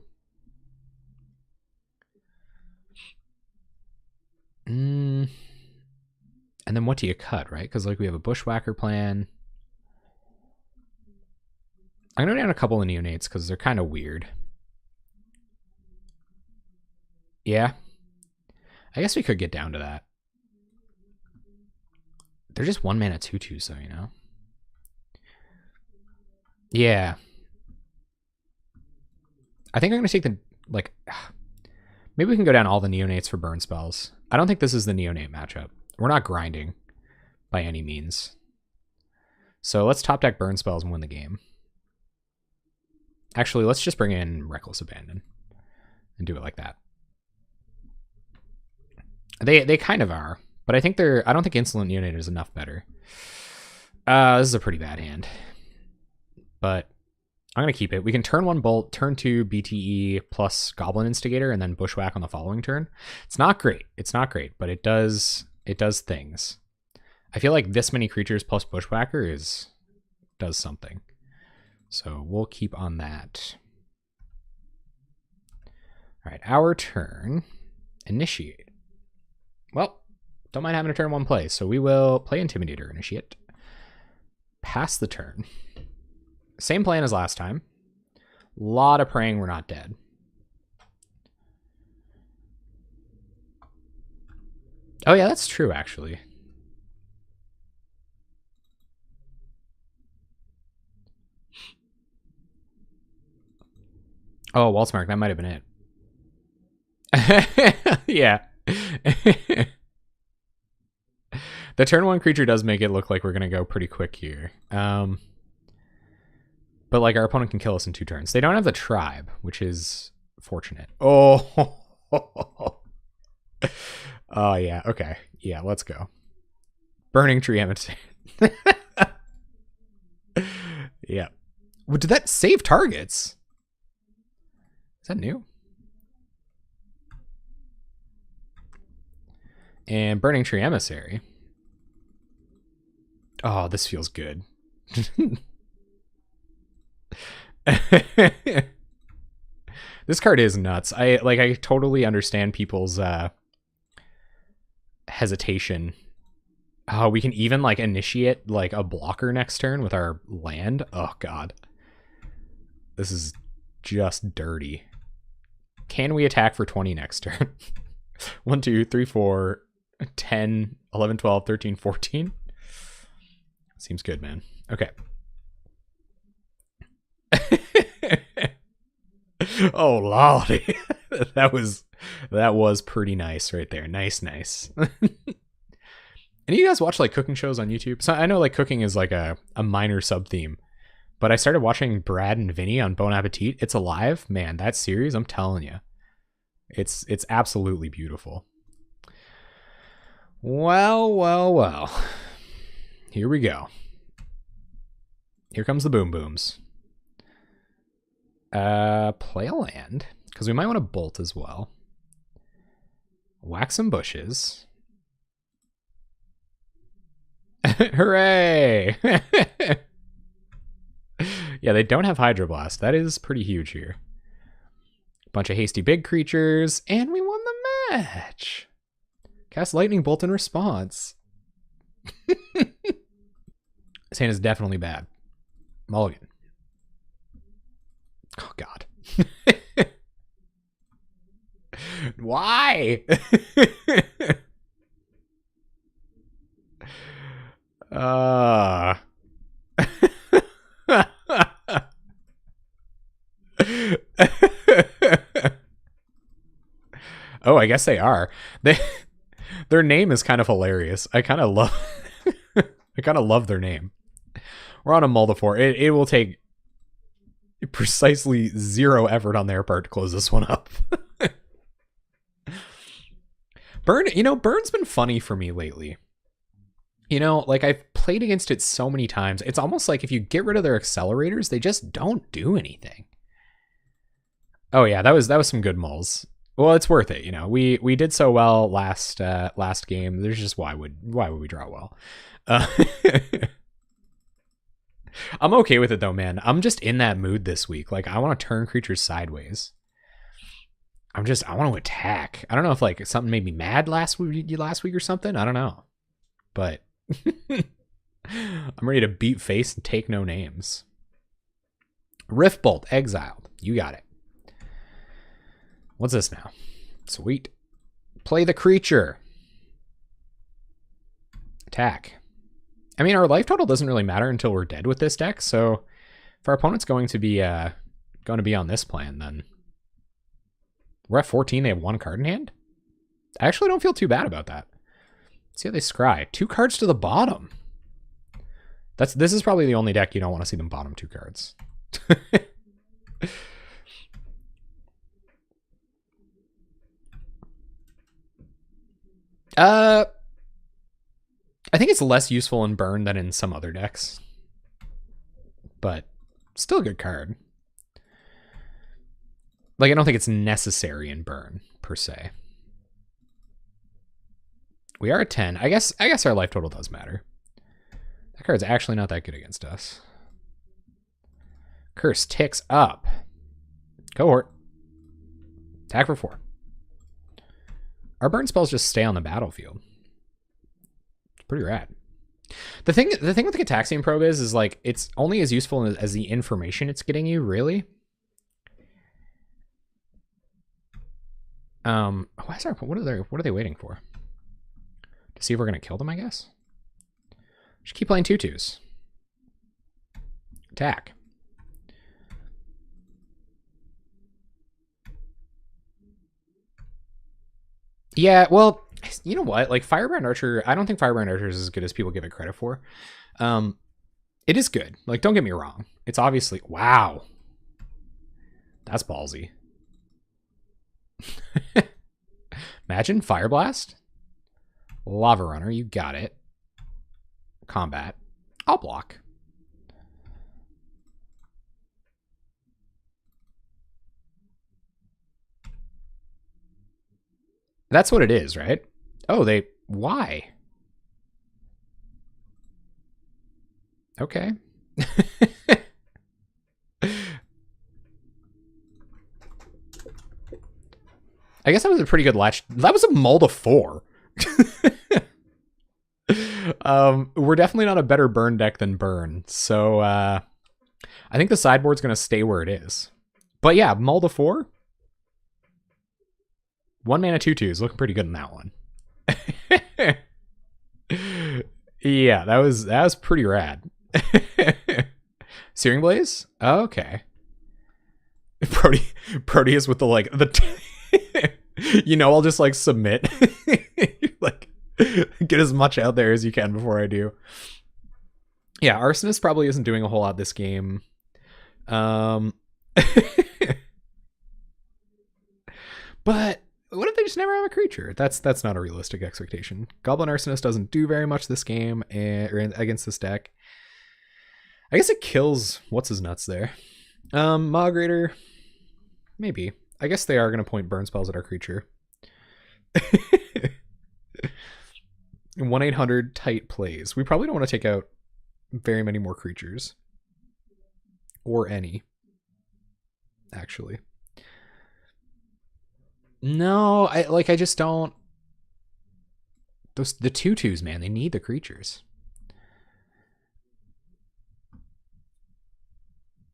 And then what do you cut, right? Because, like, we have a Bushwhacker plan. I'm going to go down a couple of Neonates because they're kind of weird. Yeah. I guess we could get down to that. They're just 1-mana 2/2, so, you know. Yeah. I think I'm going to take the, like, maybe we can go down all the Neonates for burn spells. I don't think this is the Neonate matchup. We're not grinding by any means. So let's top deck burn spells and win the game. Actually, let's just bring in Reckless Abandon and do it like that. They kind of are, but I think I don't think Insolent Neonate is enough better. This is a pretty bad hand, but I'm going to keep it. We can turn 1 Bolt, turn 2 BTE plus Goblin Instigator, and then Bushwhack on the following turn. It's not great. It's not great, but it does things. I feel like this many creatures plus Bushwhacker does something. So we'll keep on that. All right, our turn. Initiate. Well, don't mind having a turn 1 play, so we will play Intimidator, initiate. Pass the turn. Same plan as last time. Lot of praying we're not dead. Oh yeah, that's true, actually. Oh, Waltzmark, that might have been it. Yeah. The turn 1 creature does make it look like we're going to go pretty quick here. But, like, our opponent can kill us in 2 turns. They don't have the Tribe, which is fortunate. Oh. Oh, yeah. Okay. Yeah, let's go. Burning Tree Emissary. Yeah. Well, did that save targets? Is that new? And Burning Tree Emissary. Oh, this feels good. This card is nuts. I totally understand people's hesitation. Oh, we can even, like, initiate, like, a blocker next turn with our land. Oh god, this is just dirty. Can we attack for 20 next turn? 1 2 3 4 10 11 12 13 14. Seems good, man. Okay. Oh lordy. that was pretty nice right there. Nice. And you guys watch like cooking shows on YouTube? So I know like cooking is like a minor sub theme, but I started watching Brad and Vinny on Bon Appetit. It's Alive, man. That series, I'm telling you, it's absolutely beautiful. Well. Here we go. Here comes the boom booms. Play a land, because we might want to bolt as well. Whack some bushes. Hooray! Yeah, they don't have Hydroblast. That is pretty huge here. Bunch of hasty big creatures, and we won the match. Cast Lightning Bolt in response. This hand is definitely bad. Mulligan. Oh, God. Why? Oh, I guess they are. Their name is kind of hilarious. I kind of love their name. We're on a Moldifor. It will take precisely 0 effort on their part to close this one up. Burn's been funny for me lately. Like I've played against it so many times. It's almost like if you get rid of their accelerators, they just don't do anything. Oh yeah, that was some good mulls. Well, it's worth it, We did so well last game. There's just why would we draw well? I'm okay with it though, man. I'm just in that mood this week. Like I want to turn creatures sideways. I want to attack. I don't know if like something made me mad last week or something. I don't know, but I'm ready to beat face and take no names. Rift Bolt exiled. You got it. What's this now? Sweet. Play the creature. Attack. I mean, our life total doesn't really matter until we're dead with this deck. So if our opponent's going to be on this plan, then we're at 14. They have 1 card in hand. I actually don't feel too bad about that. Let's see how they scry. 2 cards to the bottom. This is probably the only deck you don't want to see them bottom 2 cards. I think it's less useful in Burn than in some other decks. But still a good card. Like, I don't think it's necessary in Burn, per se. We are at 10. I guess our life total does matter. That card's actually not that good against us. Curse ticks up. Cohort. Attack for 4. Our burn spells just stay on the battlefield. It's pretty rad. The thing with the Cataxian Probe is like it's only as useful as the information it's getting you, really. What are they waiting for? To see if we're gonna kill them, I guess. Just keep playing 2/2s. Attack. Yeah, well, you know what? Like Firebrand Archer, I don't think Firebrand Archer is as good as people give it credit for. It is good. Like, don't get me wrong. It's obviously wow. That's ballsy. Imagine Fire Blast. Lava Runner, you got it. Combat. I'll block. That's what it is, right? Oh, why? Okay. I guess that was a pretty good latch. That was a mold of 4. We're definitely not a better burn deck than burn. So I think the sideboard's going to stay where it is. But yeah, mold of 4. 1 mana 2/2s looking pretty good in that one. Yeah, that was pretty rad. Searing Blaze? Oh, okay. Proteus with the I'll just like submit. Like, Get as much out there as you can before I do. Yeah, Arsonist probably isn't doing a whole lot this game. But what if they just never have a creature? That's not a realistic expectation. Goblin Arsonist doesn't do very much this game or against this deck. I guess it kills what's his nuts there. Migrator, maybe. I guess they are going to point burn spells at our creature. 1-800 tight plays. We probably don't want to take out very many more creatures. Or any. Actually. No, I just don't. The 2/2s, man, they need the creatures.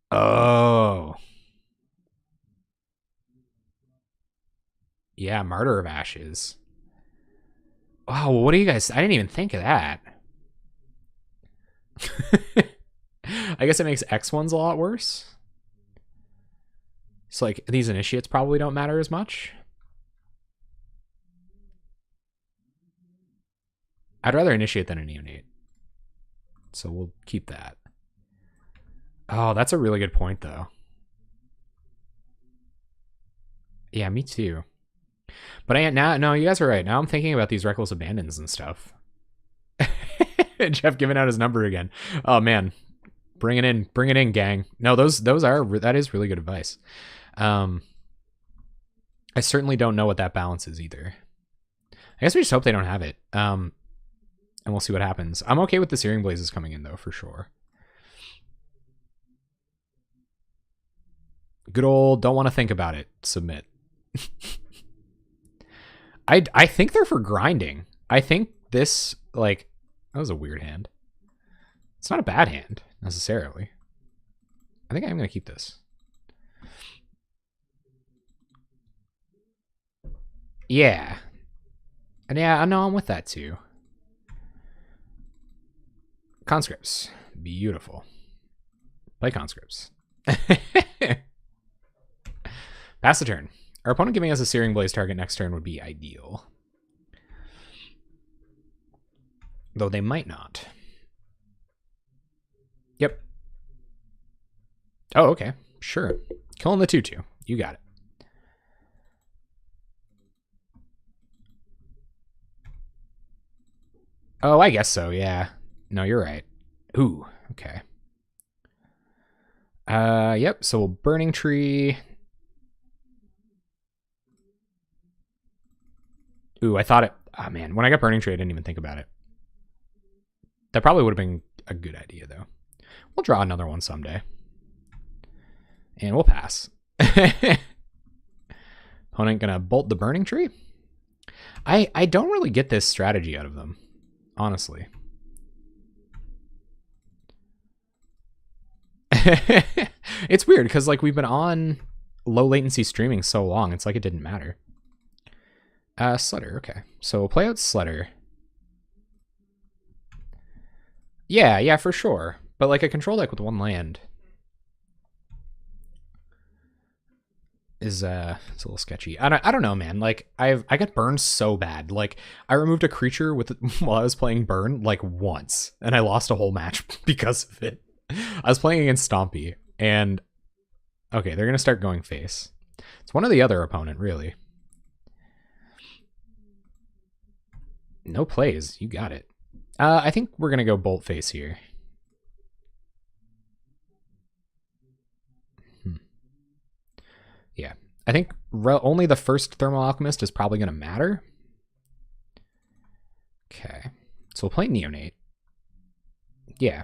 Oh. Yeah, Martyr of Ashes. Wow, what do you guys... I didn't even think of that. I guess it makes X ones a lot worse. So, like, these initiates probably don't matter as much. I'd rather initiate than a neonate. So we'll keep that. Oh, that's a really good point, though. Yeah, me too. But no, you guys are right. Now I'm thinking about these reckless abandons and stuff. Jeff giving out his number again. Oh man, bring it in, gang. No, that is really good advice. I certainly don't know what that balance is either. I guess we just hope they don't have it. And we'll see what happens. I'm okay with the Searing Blazes coming in though, for sure. Good old don't want to think about it. Submit. I think they're for grinding. I think this, like, that was a weird hand. It's not a bad hand, necessarily. I think I'm going to keep this. Yeah. And yeah, I know I'm with that too. Conscripts. Beautiful. Play conscripts. Pass the turn. Our opponent giving us a Searing Blaze target next turn would be ideal. Though they might not. Yep. Oh, okay. Sure. Killing the 2/2. You got it. Oh, I guess so, yeah. No, you're right. Ooh, okay. Yep, so Burning Tree. Ooh, I thought it... Oh, man. When I got Burning Tree, I didn't even think about it. That probably would have been a good idea, though. We'll draw another one someday. And we'll pass. Opponent gonna bolt the Burning Tree? I don't really get this strategy out of them, honestly. It's weird, because, like, we've been on low latency streaming so long, it's like it didn't matter. Slutter, okay. So we'll play out Slutter. Yeah, for sure. But like a control deck with one land is it's a little sketchy. I don't know, man. Like I got burned so bad. Like I removed a creature with while I was playing Burn like once, and I lost a whole match because of it. I was playing against Stompy, and okay, they're gonna start going face. It's one or the other opponent, really. No plays. You got it. I think we're going to go bolt face here. Yeah. I think only the first Thermal Alchemist is probably going to matter. Okay. So we'll play Neonate. Yeah.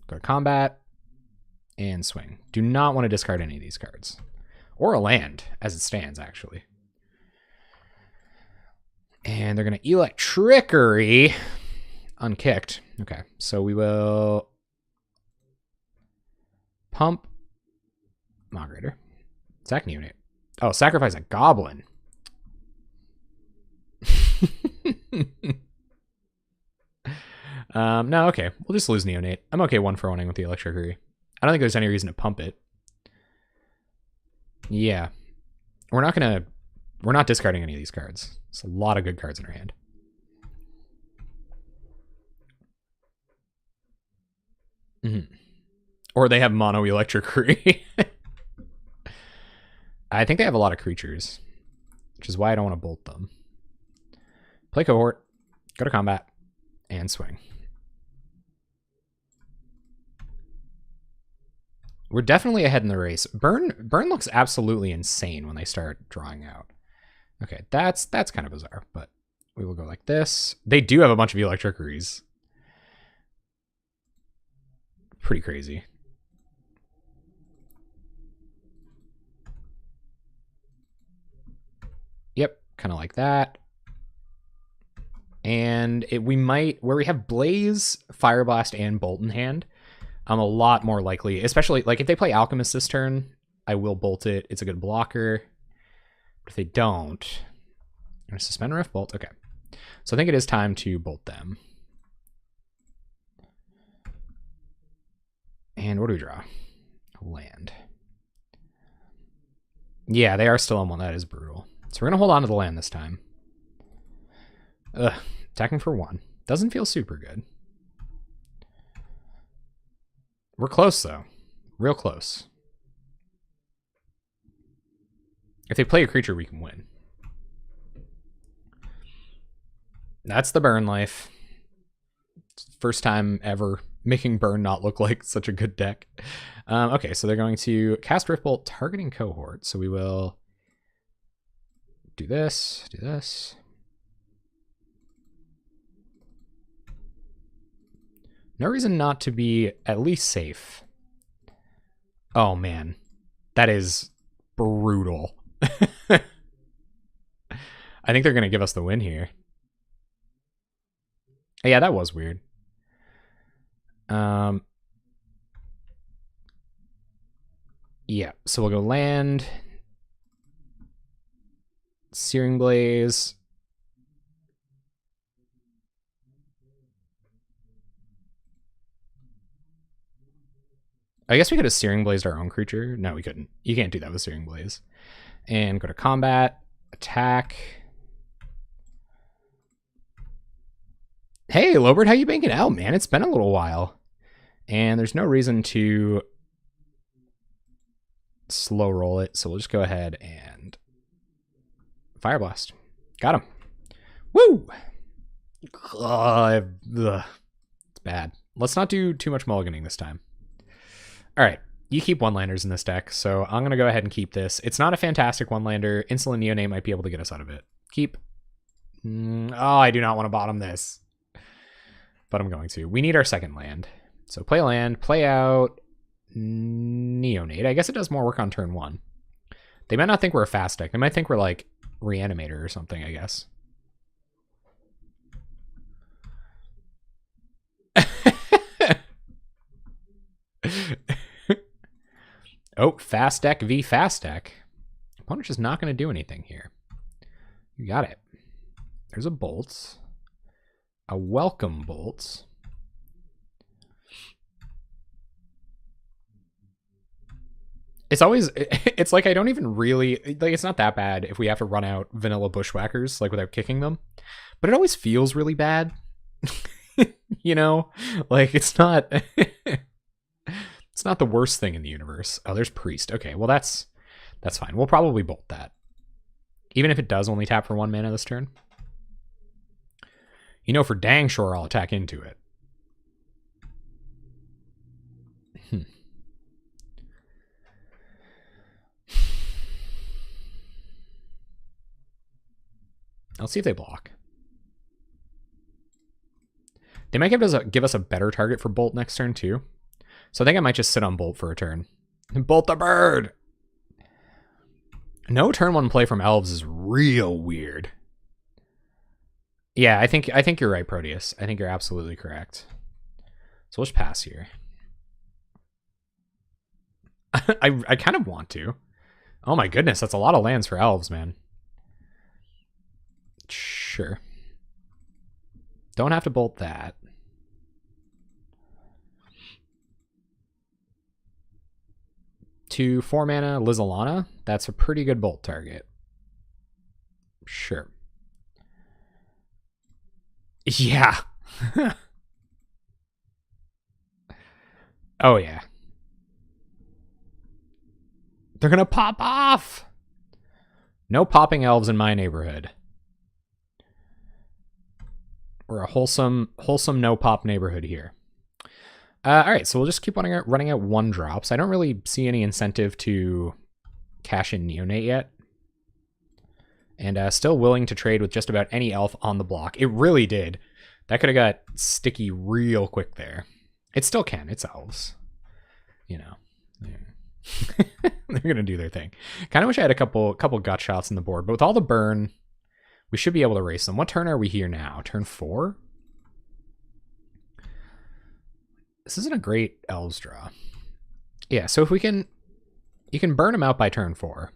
Go to combat. And swing. Do not want to discard any of these cards. Or a land, as it stands, actually. And they're going to Electrickery. Unkicked. Okay, so we will pump Migrator. Sack Neonate. Oh, sacrifice a Goblin. No, okay. We'll just lose Neonate. I'm okay 1-for-1ing with the Electrickery. I don't think there's any reason to pump it. Yeah. We're not going to We're not discarding any of these cards. It's a lot of good cards in our hand. Or they have mono electric. I think they have a lot of creatures, which is why I don't want to bolt them. Play cohort, go to combat, and swing. We're definitely ahead in the race. Burn looks absolutely insane when they start drawing out. Okay, that's kind of bizarre, but we will go like this. They do have a bunch of electricaries. Pretty crazy. Yep, kind of like that. And we might, where we have Blaze, Fire Blast, and Bolt in hand, I'm a lot more likely, especially like if they play Alchemist this turn, I will bolt it. It's a good blocker. But if they don't, I'm going to suspend Rift Bolt. Okay. So I think it is time to bolt them. And what do we draw? Land. Yeah, they are still on one. That is brutal. So we're going to hold on to the land this time. Ugh. Attacking for 1. Doesn't feel super good. We're close, though. Real close. If they play a creature, we can win. That's the burn life. First time ever making burn not look like such a good deck. Okay, so they're going to cast Rift Bolt targeting cohort. So we will do this, do this. No reason not to be at least safe. Oh, man. That is brutal. I think they're going to give us the win here. Yeah, that was weird. Yeah, so we'll go land. Searing Blaze. I guess we could have Searing Blazed our own creature. No, we couldn't. You can't do that with Searing Blaze. And go to combat, attack. Hey, Lobert, how you banking out, man? It's been a little while. And there's no reason to slow roll it, so we'll just go ahead and Fire Blast. Got him. Woo! It's bad. Let's not do too much mulliganing this time. All right, you keep one-landers in this deck, so I'm going to go ahead and keep this. It's not a fantastic one-lander. Insolent Neonate might be able to get us out of it. Keep. Oh, I do not want to bottom this. But I'm going to. We need our second land. So play land, play out Neonate. I guess it does more work on turn 1. They might not think we're a fast deck. They might think we're like Reanimator or something, I guess. Oh, fast deck v fast deck. Opponent's just not going to do anything here. You got it. There's a bolt. A welcome bolt. It's always, it's like I don't even really, like it's not that bad if we have to run out vanilla bushwhackers, like without kicking them. But it always feels really bad. You know? Like it's not, it's not the worst thing in the universe. Oh, there's Priest. Okay, well that's fine. We'll probably bolt that. Even if it does only tap for 1 mana this turn. You know for dang sure I'll attack into it. Let's see if they block. They might give us a better target for Bolt next turn too. So I think I might just sit on Bolt for a turn. Bolt the bird! No turn 1 play from Elves is real weird. Yeah, I think you're right, Proteus. I think you're absolutely correct. So we'll just pass here. I kind of want to. Oh my goodness, that's a lot of lands for Elves, man. Sure. Don't have to bolt that. To 4 mana Lizalana, that's a pretty good bolt target. Sure. Yeah. Oh, yeah. They're going to pop off. No popping elves in my neighborhood. We're a wholesome no pop neighborhood here. All right, so we'll just keep running out 1-drops. I don't really see any incentive to cash in Neonate yet. And still willing to trade with just about any elf on the block. It really did. That could have got sticky real quick there. It still can. It's elves. You know. Yeah. They're going to do their thing. Kind of wish I had a couple gut shots in the board. But with all the burn, we should be able to race them. What turn are we here now? Turn 4? This isn't a great elves draw. Yeah, so if we can... You can burn them out by turn 4.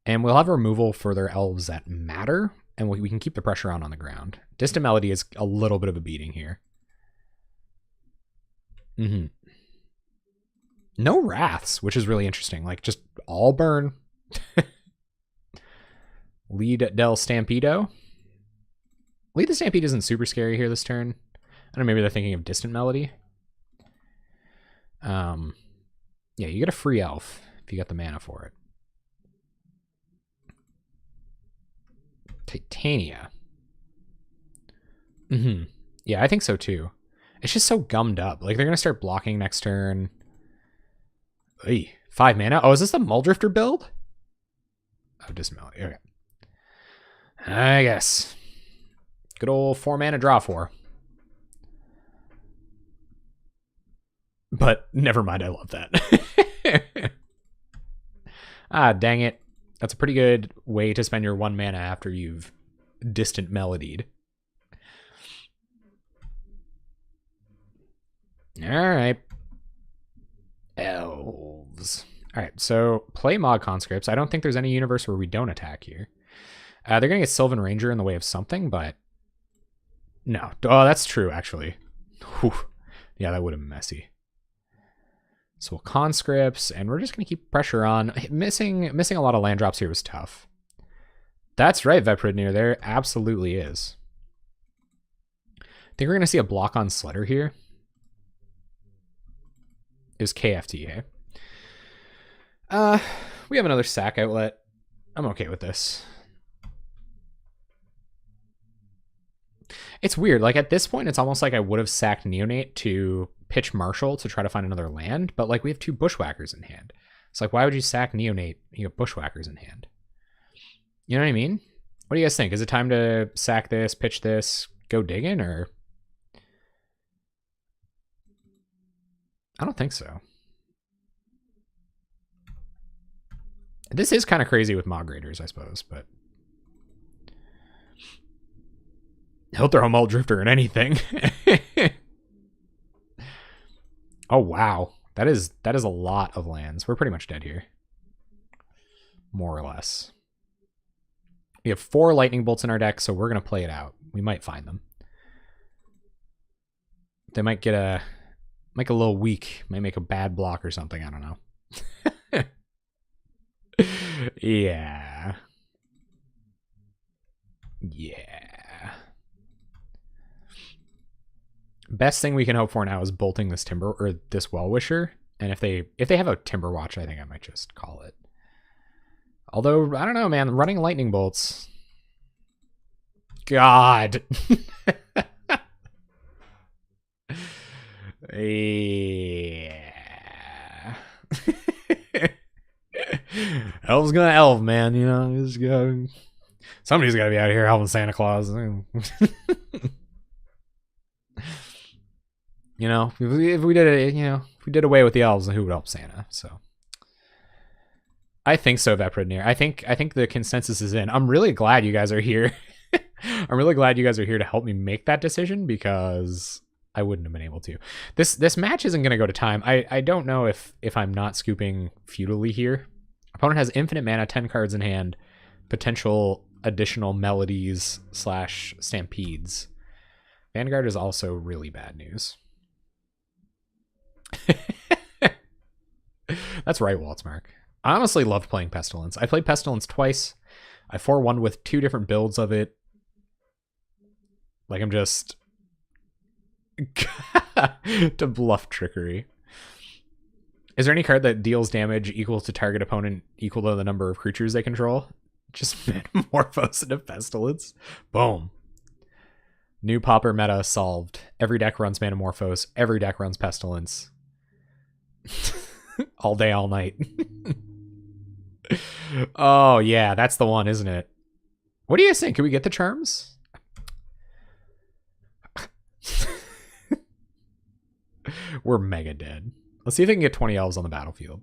And we'll have removal for their elves that matter. And we can keep the pressure on the ground. Distant Melody is a little bit of a beating here. Mm-hmm. No Wraths, which is really interesting. Like, just all burn. Lead Del Stampedo. Lead the Stampede isn't super scary here this turn. I don't know, maybe they're thinking of Distant Melody. Yeah, you get a free elf if you got the mana for it. Titania. Mm-hmm. Yeah, I think so too. It's just so gummed up. Like, they're going to start blocking next turn. Oy, 5 mana. Oh, is this the Muldrifter build? Oh, Distant Melody. Okay. I guess. Good old 4 mana draw 4. But never mind, I love that. Ah, dang it. That's a pretty good way to spend your 1 mana after you've Distant Melodied. Alright. Elves. Alright, so play Mod Conscripts. I don't think there's any universe where we don't attack here. They're going to get Sylvan Ranger in the way of something, but... No. Oh, that's true, actually. Whew. Yeah, that would have been messy. So we'll Conscripts, and we're just going to keep pressure on. Missing a lot of land drops here was tough. That's right, Vepridnir. There absolutely is. I think we're going to see a block on Slitter here. It was KFT, hey? We have another sack outlet. I'm okay with this. It's weird. Like, at this point, it's almost like I would have sacked Neonate to pitch Marshall to try to find another land, but, like, we have 2 Bushwhackers in hand. It's like, why would you sack Neonate? You have Bushwhackers in hand. You know what I mean? What do you guys think? Is it time to sack this, pitch this, go digging, or... I don't think so. This is kind of crazy with Mod Graders, I suppose, but... He'll throw a Muldrifter in anything. Oh, wow. That is a lot of lands. We're pretty much dead here. More or less. We have 4 lightning bolts in our deck, so we're going to play it out. We might find them. They might get a little weak. Might make a bad block or something. I don't know. Yeah. Yeah. Best thing we can hope for now is bolting this Timber or this Well-Wisher. And if they have a Timber Watch, I think I might just call it. Although, I don't know, man. Running lightning bolts. God. Yeah. Elf's gonna elf, man. You know, just go. Somebody's got to be out of here helping Santa Claus. You know, if we did it, you know, if we did away with the elves, who would help Santa? So, I think so, Vepridnir. I think the consensus is in. I'm really glad you guys are here. I'm really glad you guys are here to help me make that decision because I wouldn't have been able to. This match isn't going to go to time. I don't know if I'm not scooping feudally here. Opponent has infinite mana, 10 cards in hand, potential additional melodies / stampedes. Vanguard is also really bad news. That's right, Waltzmark. I honestly loved playing Pestilence. I played Pestilence twice. I 4-1 with 2 different builds of it. Like, I'm just... to bluff trickery. Is there any card that deals damage equal to target opponent equal to the number of creatures they control? Just Metamorphose into Pestilence. Boom. New Pauper meta solved. Every deck runs Metamorphose. Every deck runs Pestilence. All day, all night. Oh, yeah, that's the one, isn't it? What do you guys think? Can we get the charms? We're mega dead. Let's see if they can get 20 elves on the battlefield.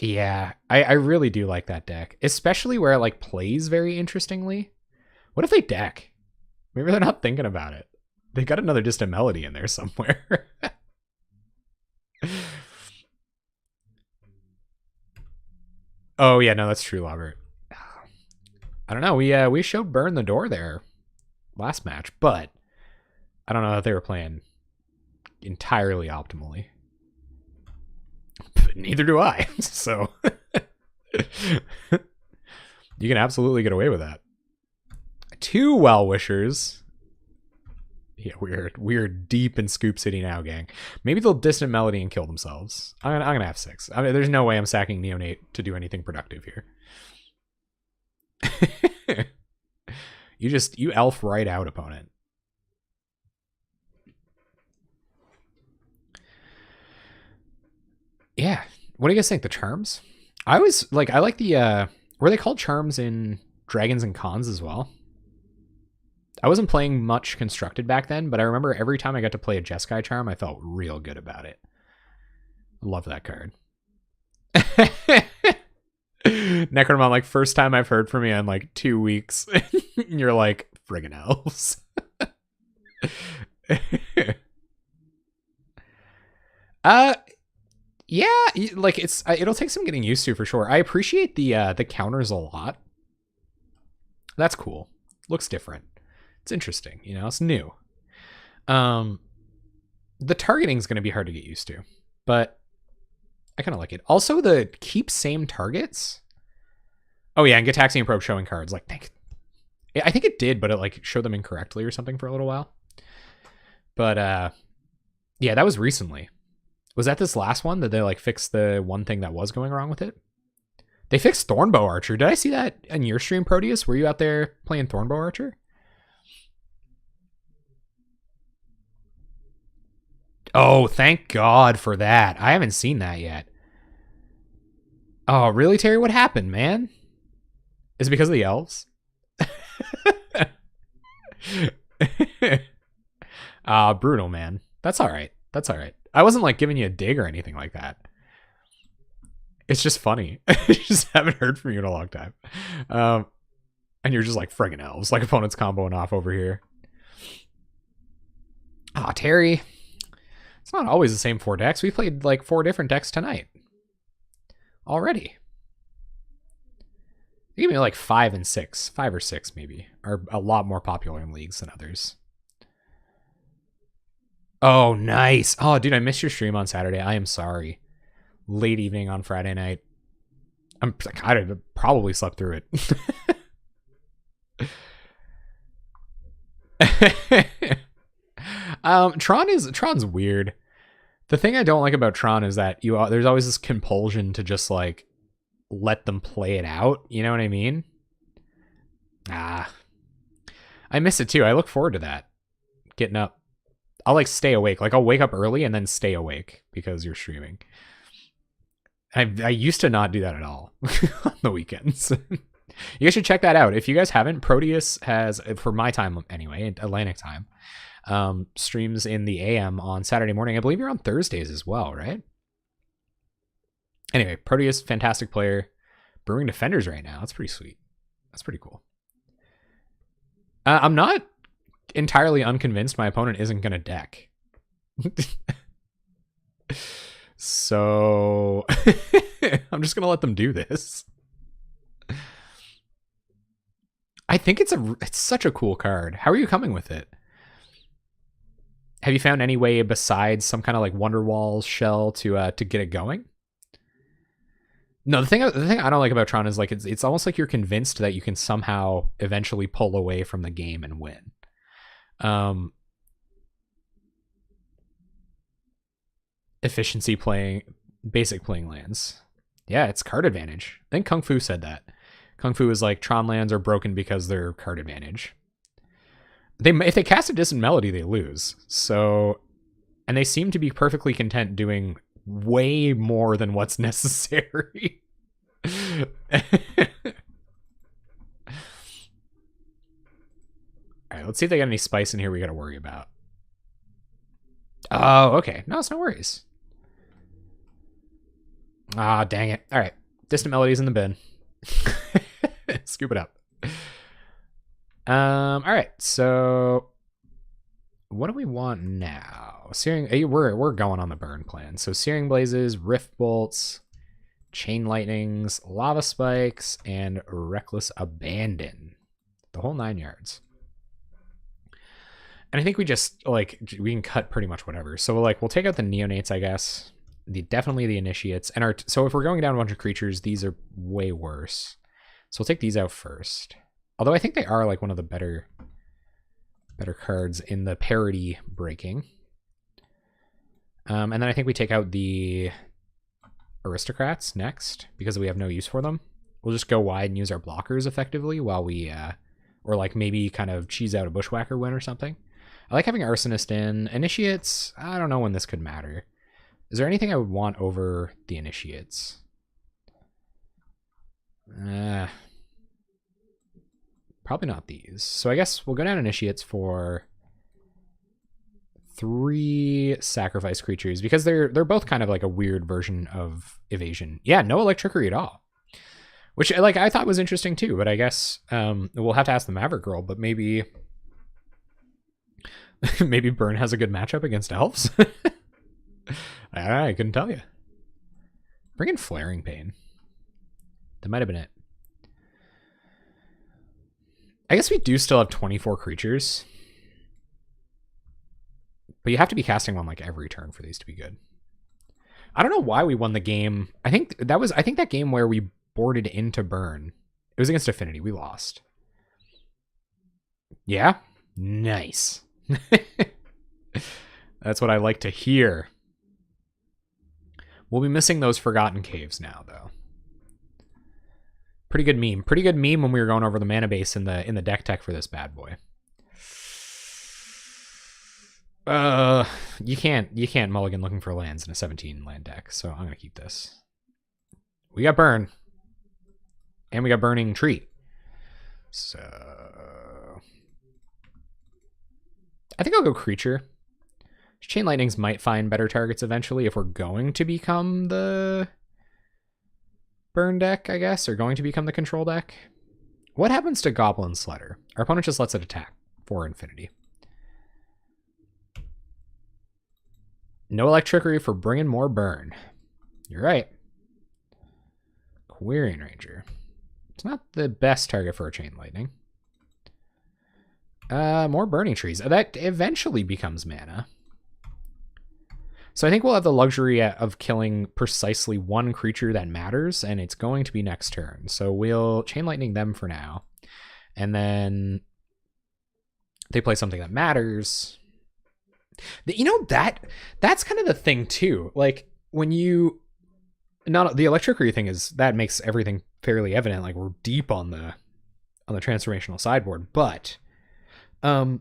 Yeah, I really do like that deck. Especially where it like plays very interestingly. What if they deck? Maybe they're not thinking about it. They got another Distant Melody in there somewhere. Oh yeah, no, that's true, Robert. I don't know. We showed Burn the Door there last match, but I don't know if they were playing entirely optimally. But neither do I. So you can absolutely get away with that. 2 Well-Wishers. Yeah, we're deep in Scoop City now, gang. Maybe they'll Distant Melody and kill themselves. I'm gonna have 6. I mean, there's no way I'm sacking Neonate to do anything productive here. You elf right out, opponent. Yeah. What do you guys think? The charms? I like the were they called charms in Dragons and Cons as well? I wasn't playing much Constructed back then, but I remember every time I got to play a Jeskai charm, I felt real good about it. Love that card. Necromon, like, first time I've heard from you in like 2 weeks. You're like, friggin' elves. Yeah, like it'll take some getting used to for sure. I appreciate the counters a lot. That's cool. Looks different. It's interesting, you know, it's new. The targeting is going to be hard to get used to, but I kind of like it. Also, the keep same targets. Oh yeah, and Gitaxian Probe showing cards. Like, I think it did, but it like showed them incorrectly or something for a little while. But yeah, that was recently. Was that this last one that they like fixed the one thing that was going wrong with it? They fixed Thornbow Archer. Did I see that in your stream, Proteus? Were you out there playing Thornbow Archer? Oh, thank God for that. I haven't seen that yet. Oh, really, Terry? What happened, man? Is it because of the elves? Brutal, man. That's all right. That's all right. I wasn't like giving you a dig or anything like that. It's just funny. I just haven't heard from you in a long time. And you're just like friggin' elves, like opponents comboing off over here. Ah, Terry. It's not always the same 4 decks. We played like 4 different decks tonight. Already. They give me like 5 and 6. 5 or 6 maybe. Are a lot more popular in leagues than others. Oh, nice. Oh, dude, I missed your stream on Saturday. I am sorry. Late evening on Friday night. I probably slept through it. Tron's weird. The thing I don't like about Tron is that there's always this compulsion to just like let them play it out. You know what I mean? I miss it too. I look forward to that. Getting up. I'll like stay awake. Like I'll wake up early and then stay awake because you're streaming. I used to not do that at all on the weekends. You guys should check that out. If you guys haven't, Proteus has, for my time anyway, Atlantic time, streams in the AM on Saturday morning. I believe you're on Thursdays as well, right? Anyway, Proteus, fantastic player. Brewing Defenders right now. That's pretty sweet. That's pretty cool. I'm not entirely unconvinced my opponent isn't going to deck. So I'm just going to let them do this. I think it's such a cool card. How are you coming with it? Have you found any way besides some kind of like Wonderwall shell to get it going? No, the thing I don't like about Tron is like it's almost like you're convinced that you can somehow eventually pull away from the game and win. Efficiency playing, basic playing lands. Yeah, it's card advantage. I think Kung Fu said that. Kung Fu is like Tron lands are broken because they're card advantage. If they cast a distant melody, they lose. So, and they seem to be perfectly content doing way more than what's necessary. All right, let's see if they got any spice in here we got to worry about. Oh, okay. No, it's no worries. Ah, dang it. All right. Distant Melody's in the bin. Scoop it up. All right. So what do we want now? Searing, we're going on the burn plan. So Searing Blazes, Rift Bolts, Chain Lightnings, Lava Spikes, and Reckless Abandon. The whole 9 yards. And I think we just, like, we can cut pretty much whatever. So, like, we'll take out the Neonates, I guess. Definitely the Initiates. And so if we're going down a bunch of creatures, these are way worse. So we'll take these out first. Although I think they are, like, one of the better cards in the parity breaking. And then I think we take out the Aristocrats next, because we have no use for them. We'll just go wide and use our blockers effectively while we, or like maybe kind of cheese out a Bushwhacker win or something. I like having Arsonist in. Initiates, I don't know when this could matter. Is there anything I would want over the Initiates? Probably not these. So I guess we'll go down Initiates for 3 sacrifice creatures, because they're both kind of like a weird version of evasion. Yeah, no Electricity at all. Which, like, I thought was interesting too, but I guess we'll have to ask the Maverick Girl, but maybe maybe Burn has a good matchup against elves. I couldn't tell you. Bring in Flaring Pain. That might have been it. I guess we do still have 24 creatures. But you have to be casting one like every turn for these to be good. I don't know why we won the game. I think that game where we boarded into Burn. It was against Affinity. We lost. Yeah? Nice. That's what I like to hear. We'll be missing those Forgotten Caves now, though. Pretty good meme. Pretty good meme when we were going over the mana base in the deck tech for this bad boy. You can't mulligan looking for lands in a 17 land deck, so I'm gonna keep this. We got Burn. And we got Burning Tree. So I think I'll go Creature. Chain Lightnings might find better targets eventually if we're going to become the Burn deck, I guess, or going to become the control deck. What happens to Goblin Sledder? Our opponent just lets it attack for infinity. No Electricity for bringing more Burn. You're right. Quirion Ranger. It's not the best target for a Chain Lightning. More Burning Trees. That eventually becomes mana. So I think we'll have the luxury of killing precisely one creature that matters, and it's going to be next turn. So we'll Chain Lightning them for now. And then they play something that matters. You know, that's kind of the thing too. Like when you not the Electricity thing is that makes everything fairly evident. Like we're deep on the transformational sideboard, but the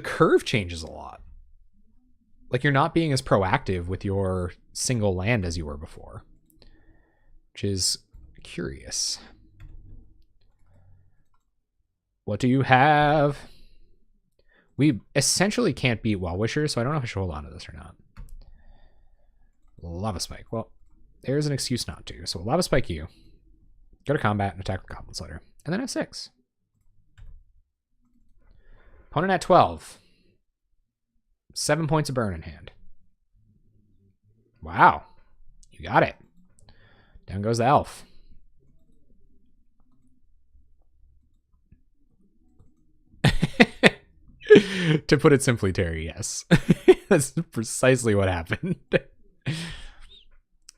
curve changes a lot. Like you're not being as proactive with your single land as you were before, which is curious. What do you have? We essentially can't beat Well-Wisher, so I don't know if I should hold on to this or not. Lava Spike. Well, there's an excuse not to. So Lava Spike you. Go to combat and attack with Goblin Sledder. And then have 6. Opponent at 12. 7 points of Burn in hand. Wow. You got it. Down goes the elf. To put it simply, Terry, yes. That's precisely what happened.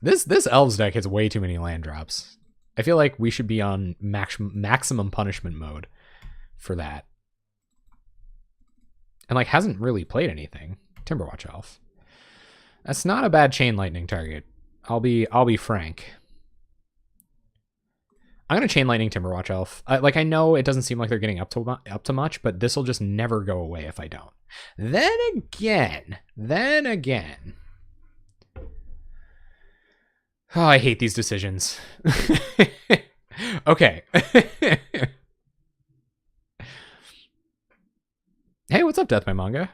This Elves deck has way too many land drops. I feel like we should be on maximum punishment mode for that. And like hasn't really played anything. Timberwatch Elf. That's not a bad Chain Lightning target. I'll be frank. I'm gonna Chain Lightning Timberwatch Elf. I know it doesn't seem like they're getting up to much, but this will just never go away if I don't. Then again. Oh, I hate these decisions. Okay. Hey, what's up, Death by Manga?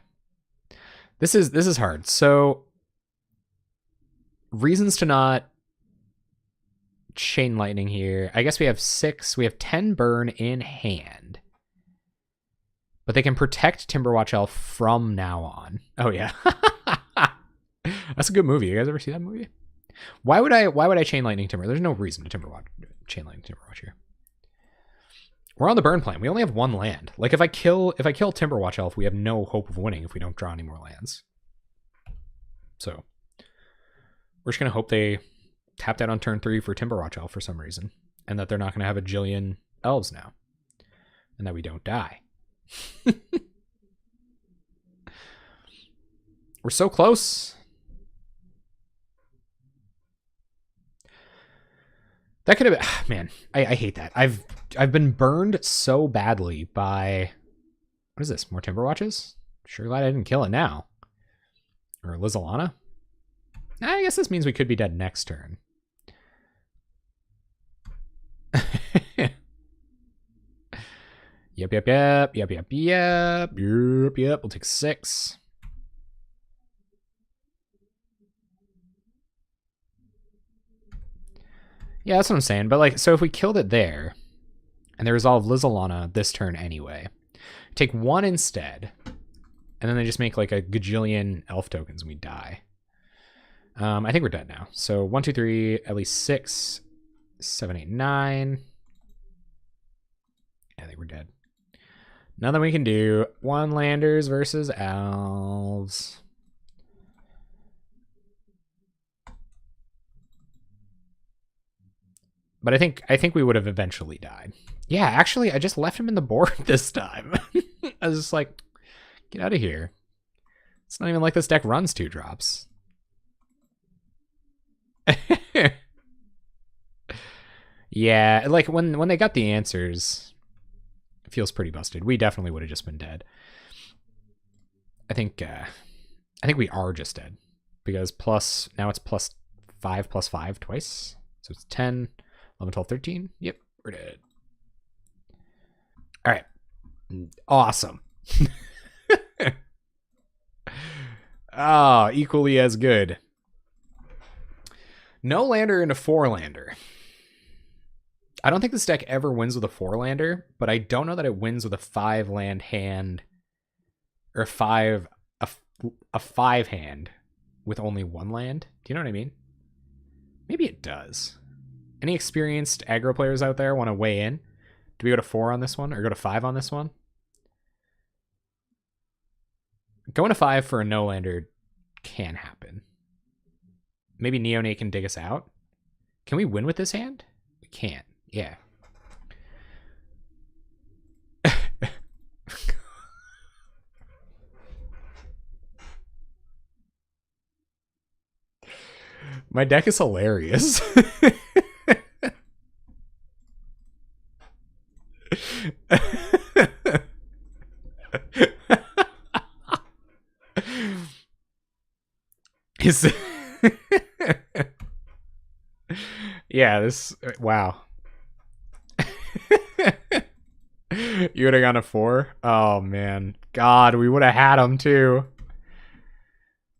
This is hard. So, reasons to not Chain Lightning here. I guess we have 6. We have 10 burn in hand. But they can protect Timberwatch Elf from now on. Oh, yeah. That's a good movie. You guys ever see that movie? Why would I Chain Lightning Timber? There's no reason to Chain Lightning Timberwatch here. We're on the burn plan. We only have 1 land. Like if I kill Timberwatch Elf, we have no hope of winning if we don't draw any more lands. So we're just gonna hope they tap that on turn 3 for Timberwatch Elf for some reason, and that they're not gonna have a jillion elves now, and that we don't die. We're so close. That could have been, man, I hate that. I've been burned so badly by, what is this, more Timberwatches? Sure glad I didn't kill it now. Or Lizalana? I guess this means we could be dead next turn. Yep. We'll take 6. Yeah, that's what I'm saying. But like, so if we killed it there, and they resolve Lizalana this turn anyway, take 1 instead, and then they just make like a gajillion elf tokens and we die. I think we're dead now. So 1, 2, 3, at least 6, 7, 8, 9. I think we're dead. Nothing we can do. 1 landers versus elves. But I think we would have eventually died. Yeah, actually, I just left him in the board this time. I was just like, get out of here. It's not even like this deck runs 2 drops. Yeah, like when they got the answers, it feels pretty busted. We definitely would have just been dead. I think we are just dead because now it's +5 twice. So it's 10, 11, 12, 13. Yep, we're dead. All right. Awesome. Ah, equally as good. No lander and a 4-lander. I don't think this deck ever wins with a 4-lander, but I don't know that it wins with a 5-land hand or a 5 hand with only 1 land. Do you know what I mean? Maybe it does. Any experienced aggro players out there want to weigh in? Do we go to 4 on this one or go to 5 on this one? Going to 5 for a no-lander can happen. Maybe Neonate can dig us out. Can we win with this hand? We can't. Yeah. My deck is hilarious. Yeah, wow. You would have gone a 4? Oh man, God, we would have had him too.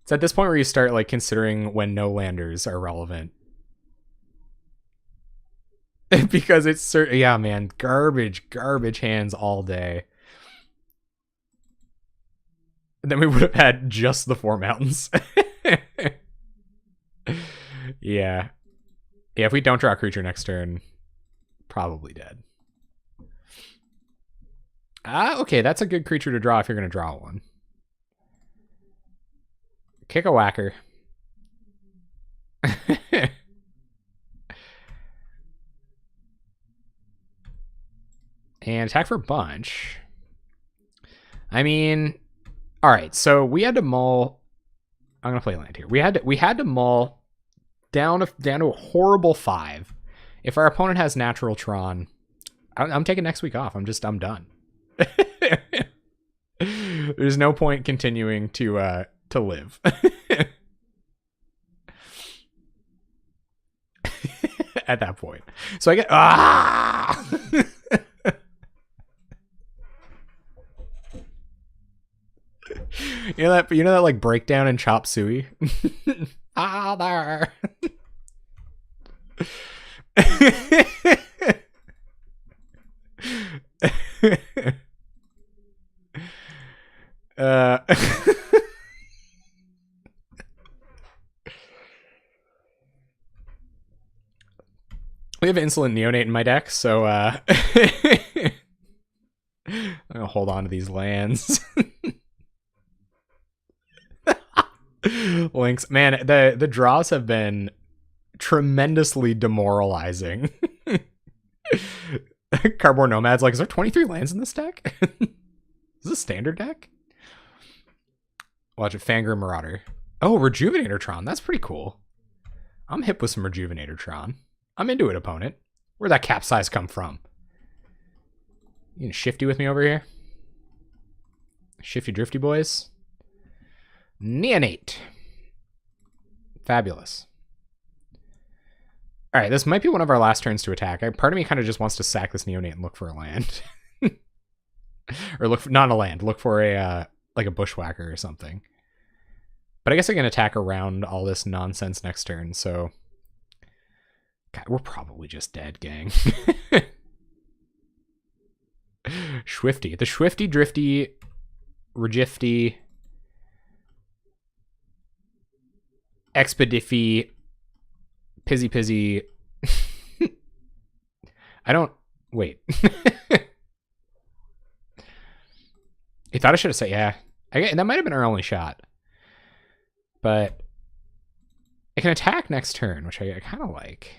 It's at this point where you start like considering when no landers are relevant. Because it's yeah, man, garbage hands all day. And then we would have had just the 4 mountains. Yeah. Yeah, if we don't draw a creature next turn, probably dead. Okay, that's a good creature to draw if you're going to draw one. Kick a whacker. And attack for a bunch. I mean, all right. So we had to mull. I'm gonna play land here. We had to mull down to a horrible 5. If our opponent has natural Tron, I'm taking next week off. I'm done. There's no point continuing to live. At that point. So I get You know that like breakdown in Chop Suey? There. We have Insolent Neonate in my deck, so I'm gonna hold on to these lands. Links, man, the draws have been tremendously demoralizing. Cardboard Nomad's like, is there 23 lands in this deck? Is this a standard deck? Watch it, Fangor Marauder. Oh, Rejuvenator Tron, that's pretty cool. I'm hip with some Rejuvenator Tron. I'm into it, opponent. Where'd that capsize come from? You gonna shifty with me over here? Shifty drifty boys? Neonate. Fabulous. Alright, this might be one of our last turns to attack. Part of me kind of just wants to sack this Neonate and look for a land. Or look for, not a land, look for a, like a Bushwhacker or something. But I guess I can attack around all this nonsense next turn, so... God, we're probably just dead, gang. Swifty. The Swifty, Drifty, Regifty, Expediffy, Pizzy. I don't... Wait. He thought I should have said, yeah. That might have been our only shot. But I can attack next turn, which I kind of like.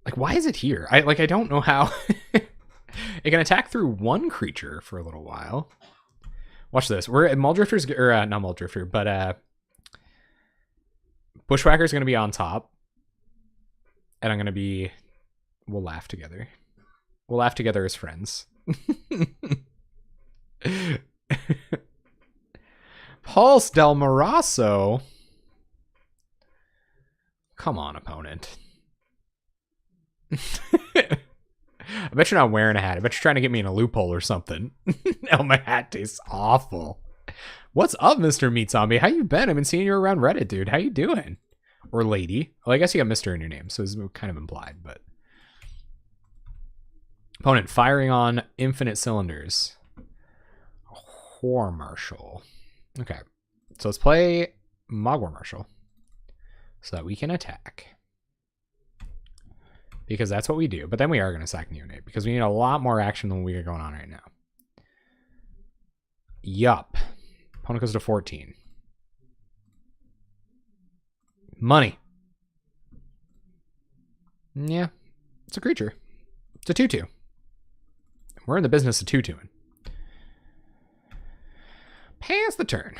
Like, why is it here? I don't know how. It can attack through one creature for a little while. Watch this. We're at Muldrifter's, or not Muldrifter, but Bushwhacker's going to be on top. And I'm going to be... We'll laugh together. We'll laugh together as friends. Pulse Del Morasso. Come on, opponent. I bet you're not wearing a hat. I bet you're trying to get me in a loophole or something. Oh, my hat tastes awful. What's up, Mr. Meat Zombie? How you been? I've been seeing you around Reddit, dude. How you doing? Or lady. Well, I guess you got Mr. in your name, so it's kind of implied, but... Opponent firing on infinite cylinders. War Marshal. Okay. So let's play Mogwar Marshal so that we can attack. Because that's what we do. But then we are going to sack Neonate because we need a lot more action than we got going on right now. Yup. Opponent goes to 14. Money. Yeah. It's a creature. It's a 2/2. We're in the business of 2/2ing. Pass the turn.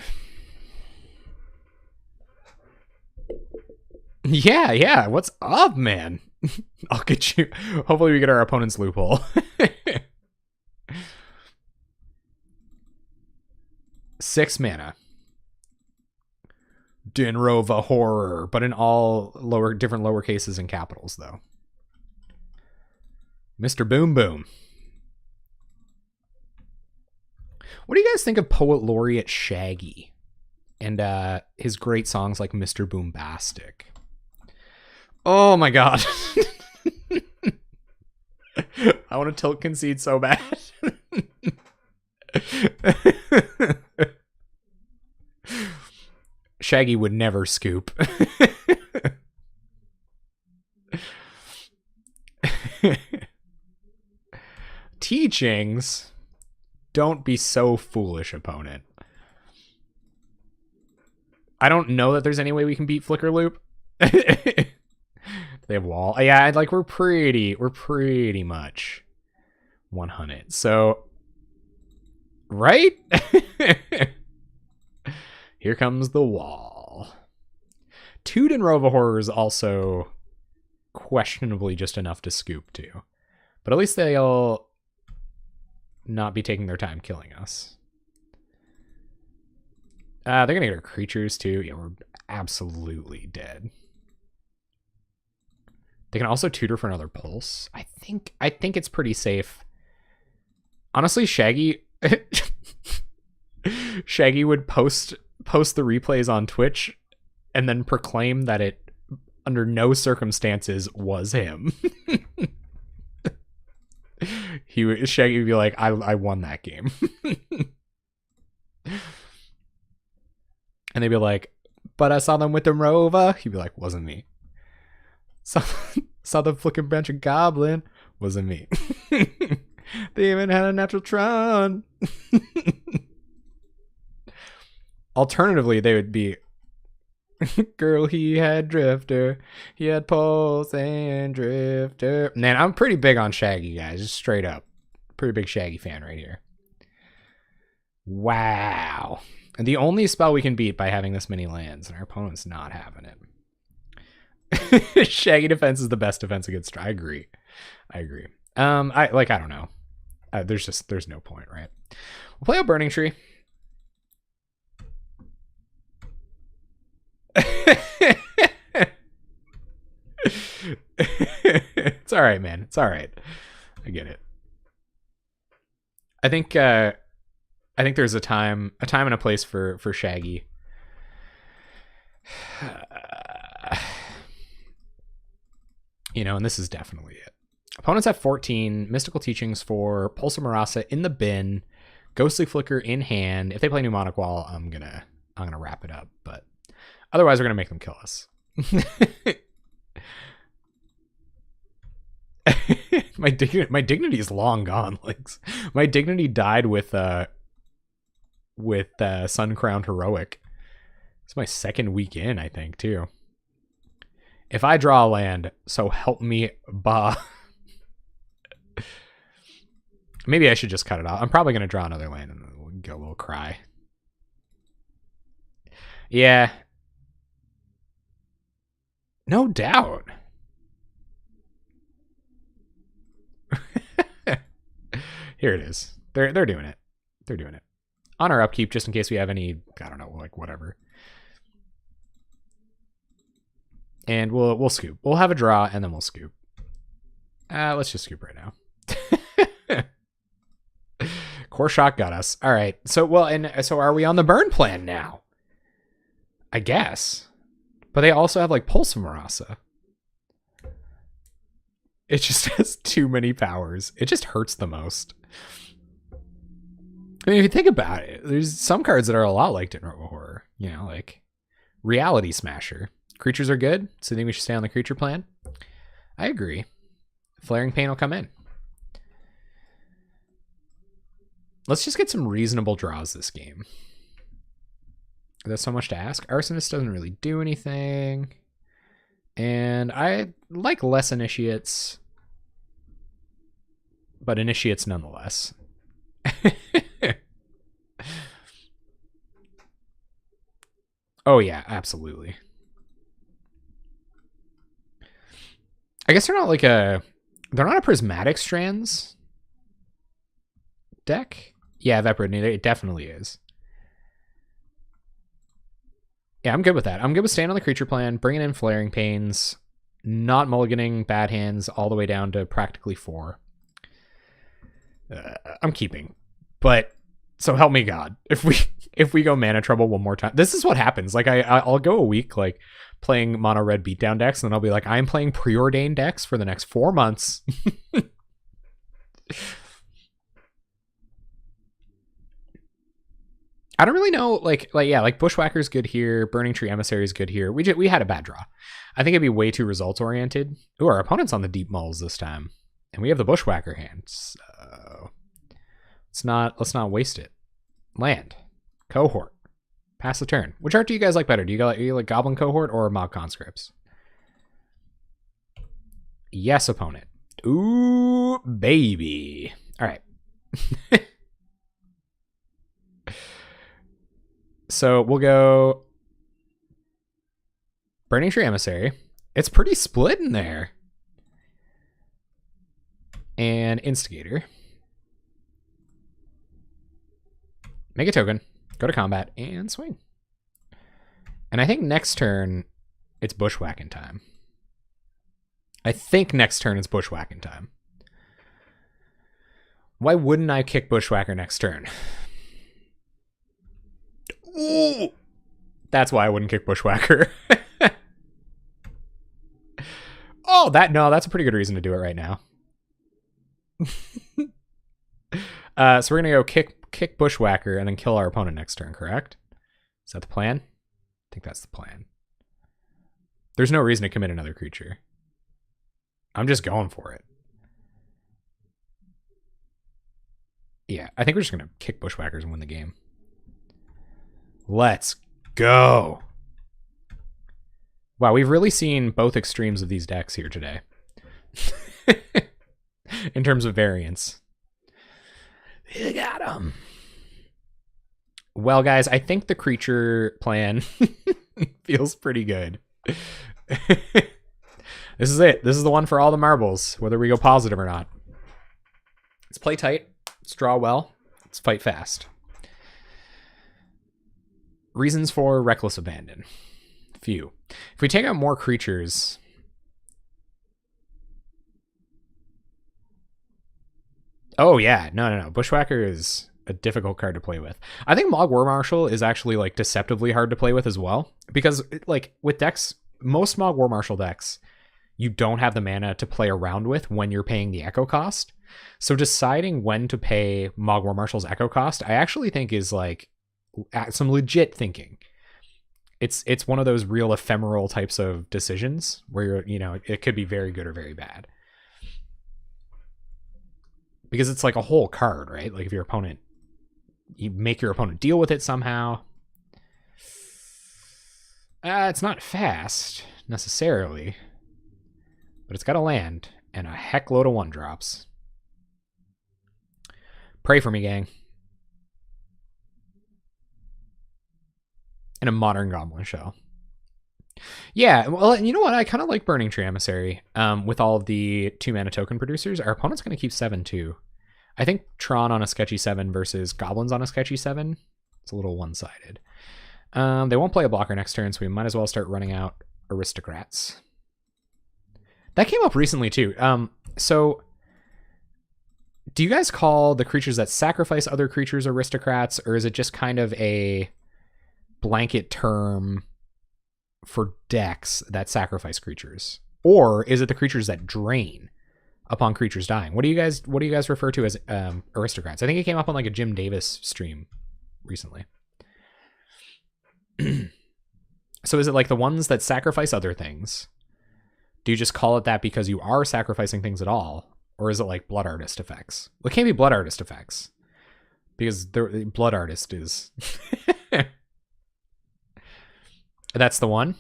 Yeah. What's up, man? I'll get you. Hopefully we get our opponent's loophole. 6 mana. Dinrova Horror, but in all different lower cases and capitals, though. Mr. Boom Boom. What do you guys think of Poet Laureate Shaggy and his great songs like Mr. Boombastic? Oh my god. I want to tilt concede so bad. Shaggy would never scoop. Teachings. Don't be so foolish, opponent. I don't know that there's any way we can beat Flicker Loop. They have wall. Yeah, like we're pretty much 100. So, right? Here comes the wall. Toot and Rovahor is also questionably just enough to scoop too. But at least they'll not be taking their time killing us. They're going to get our creatures too. Yeah, we're absolutely dead. They can also tutor for another pulse. I think it's pretty safe. Honestly, Shaggy Shaggy would post the replays on Twitch and then proclaim that it under no circumstances was him. Shaggy would be like, I won that game. And they'd be like, but I saw them with the rover. He'd be like, wasn't me. Saw the flicking bunch of goblin. Wasn't me. They even had a natural Tron. Alternatively, they would be, girl, he had Drifter. He had Pulse and Drifter. Man, I'm pretty big on Shaggy, guys. Just straight up. Pretty big Shaggy fan right here. Wow. And the only spell we can beat by having this many lands, and our opponent's not having it. Shaggy defense is the best defense against. I agree. I don't know. There's no point, right? We'll play a Burning Tree. It's all right, man. It's all right. I get it. I think there's a time and a place for Shaggy. You know, and this is definitely it. Opponents have 14, Mystical Teachings for Pulse of Marasa in the bin, Ghostly Flicker in hand. If they play Mnemonic Wall, I'm gonna wrap it up, but otherwise we're gonna make them kill us. My dignity is long gone. Like, my dignity died with Sun Crowned Heroic. It's my second week in, I think, too. If I draw a land, so help me, bah. Maybe I should just cut it off. I'm probably going to draw another land and we'll get a little cry. Yeah. No doubt. Here it is. They're doing it. They're doing it. On our upkeep, just in case we have any, I don't know, like whatever. And we'll scoop. We'll have a draw and then we'll scoop. Let's just scoop right now. Core Shock got us. All right. So are we on the burn plan now? I guess. But they also have like Pulse of Marasa. It just has too many powers. It just hurts the most. I mean, if you think about it, there's some cards that are a lot like Dinner Horror. You know, like Reality Smasher. Creatures are good, so I think we should stay on the creature plan. I agree. Flaring Pain will come in. Let's just get some reasonable draws this game. That's so much to ask. Arsonist doesn't really do anything. And I like less Initiates, but Initiates nonetheless. Oh yeah, absolutely. I guess they're not a Prismatic Strands deck. Yeah, Veprid, it definitely is. Yeah, I'm good with that. I'm good with staying on the creature plan, bringing in Flaring Pains, not mulliganing bad hands all the way down to practically 4. I'm keeping. But, so help me God, if we go mana trouble one more time, this is what happens. Like, I'll go a week, like, playing mono red beatdown decks, and then I'll be like, I'm playing preordained decks for the next 4 months. I don't really know, like Bushwhacker's good here, Burning Tree Emissary is good here. We had a bad draw. I think it'd be way too results oriented. Ooh, our opponent's on the deep mulls this time, and we have the Bushwhacker hand. So let's not waste it. Land, Cohort, pass the turn. Which art do you guys like better? Do you like Goblin Cohort or Mob Conscripts? Yes, opponent. Ooh, baby. All right. So we'll go Burning Tree Emissary. It's pretty split in there. And Instigator. Make a token. Go to combat and swing. And I think next turn it's bushwhacking time. I think next turn it's bushwhacking time. Why wouldn't I kick Bushwhacker next turn? Ooh! That's why I wouldn't kick Bushwhacker. Oh, that's a pretty good reason to do it right now. So we're gonna go kick Bushwhacker and then kill our opponent next turn, correct? Is that the plan? I think that's the plan. There's no reason to commit another creature. I'm just going for it. Yeah, I think we're just going to kick Bushwhackers and win the game. Let's go. Wow, we've really seen both extremes of these decks here today. In terms of variance. You got him. Well, guys, I think the creature plan feels pretty good. This is it. This is the one for all the marbles, whether we go positive or not. Let's play tight. Let's draw well. Let's fight fast. Reasons for reckless abandon. Few. If we take out more creatures... Oh, yeah. No. Bushwhacker is a difficult card to play with. I think Mogg War Marshal is actually, like, deceptively hard to play with as well. Because, like, with decks... Most Mogg War Marshal decks, you don't have the mana to play around with when you're paying the Echo cost. So deciding when to pay Mogg War Marshal's Echo cost, I actually think is, like, some legit thinking. It's one of those real ephemeral types of decisions where you're, you know, it could be very good or very bad. Because it's like a whole card, right? Like if your opponent, you make your opponent deal with it somehow. It's not fast necessarily, but it's got a land and a heck load of 1-drops. Pray for me, gang. And a Modern Goblin Shell. Yeah, well, you know what? I kind of like Burning Tree Emissary. With all of the 2-mana token producers, our opponent's going to keep 7 too. I think Tron on a sketchy 7 versus Goblins on a sketchy 7. It's a little one-sided. They won't play a blocker next turn, so we might as well start running out Aristocrats. That came up recently too. So do you guys call the creatures that sacrifice other creatures Aristocrats, or is it just kind of a blanket term for decks that sacrifice creatures? Or is it the creatures that drain upon creatures dying? What do you guys refer to as Aristocrats? I think it came up on like a Jim Davis stream recently. So is it like the ones that sacrifice other things? Do you just call it that because you are sacrificing things at all? Or is it like Blood Artist effects? Well, it can't be Blood Artist effects. Because the Blood Artist is... That's the one?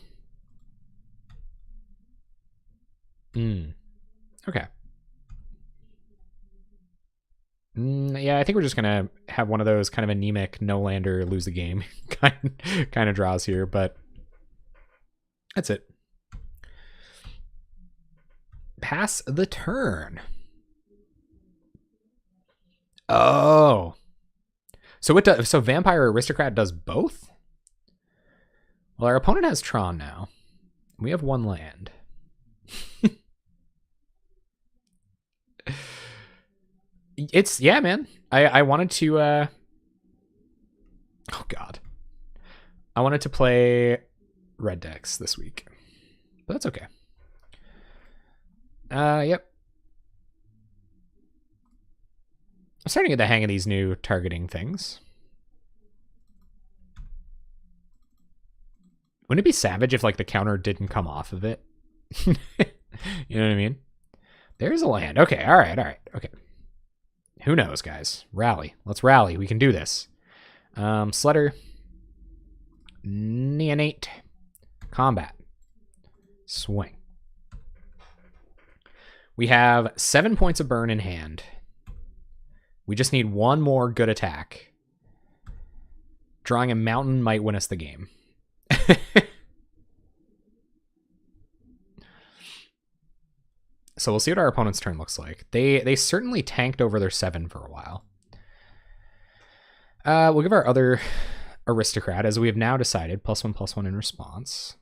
Okay. Yeah, I think we're just gonna have one of those kind of anemic no-lander lose the game kind of draws here, but that's it. Pass the turn. Oh. So Vampire Aristocrat does both? Well, our opponent has Tron now. We have 1 land. Yeah, man. I wanted to oh god. I wanted to play red decks this week. But that's okay. Yep. I'm starting to get the hang of these new targeting things. Wouldn't it be savage if like the counter didn't come off of it? You know what I mean? There's a land. Okay, all right. Okay. Who knows, guys? Rally. Let's rally. We can do this. Slutter. Neonate. Combat. Swing. We have 7 points of burn in hand. We just need one more good attack. Drawing a mountain might win us the game. So we'll see what our opponent's turn looks like. They certainly tanked over their 7 for a while. We'll give our other aristocrat, as we have now decided, +1/+1 in response.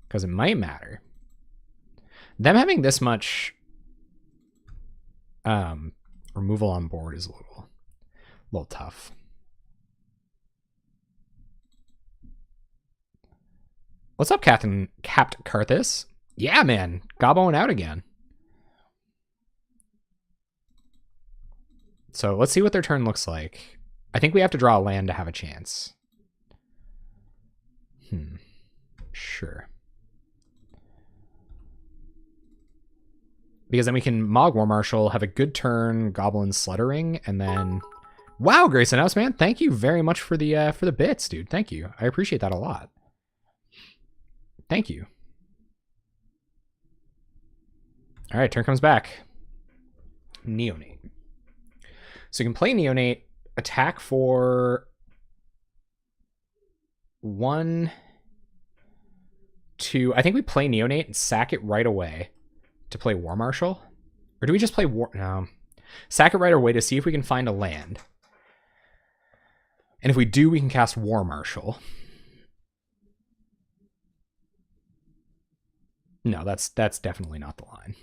Because it might matter. Them having this much removal on board is a little tough. What's up, Captain Capt Karthus? Yeah, man. Gobboing out again. So let's see what their turn looks like. I think we have to draw a land to have a chance. Sure. Because then we can Mog War Marshal, have a good turn, Goblin Sluttering, and then... Wow, Grayson House, man. Thank you very much for the bits, dude. Thank you. I appreciate that a lot. Thank you. All right, turn comes back. Neonate. So you can play Neonate, attack for 1, 2. I think we play Neonate and sack it right away to play War Marshal. Or do we just play War... No. Sack it right away to see if we can find a land. And if we do, we can cast War Marshal. No, that's definitely not the line.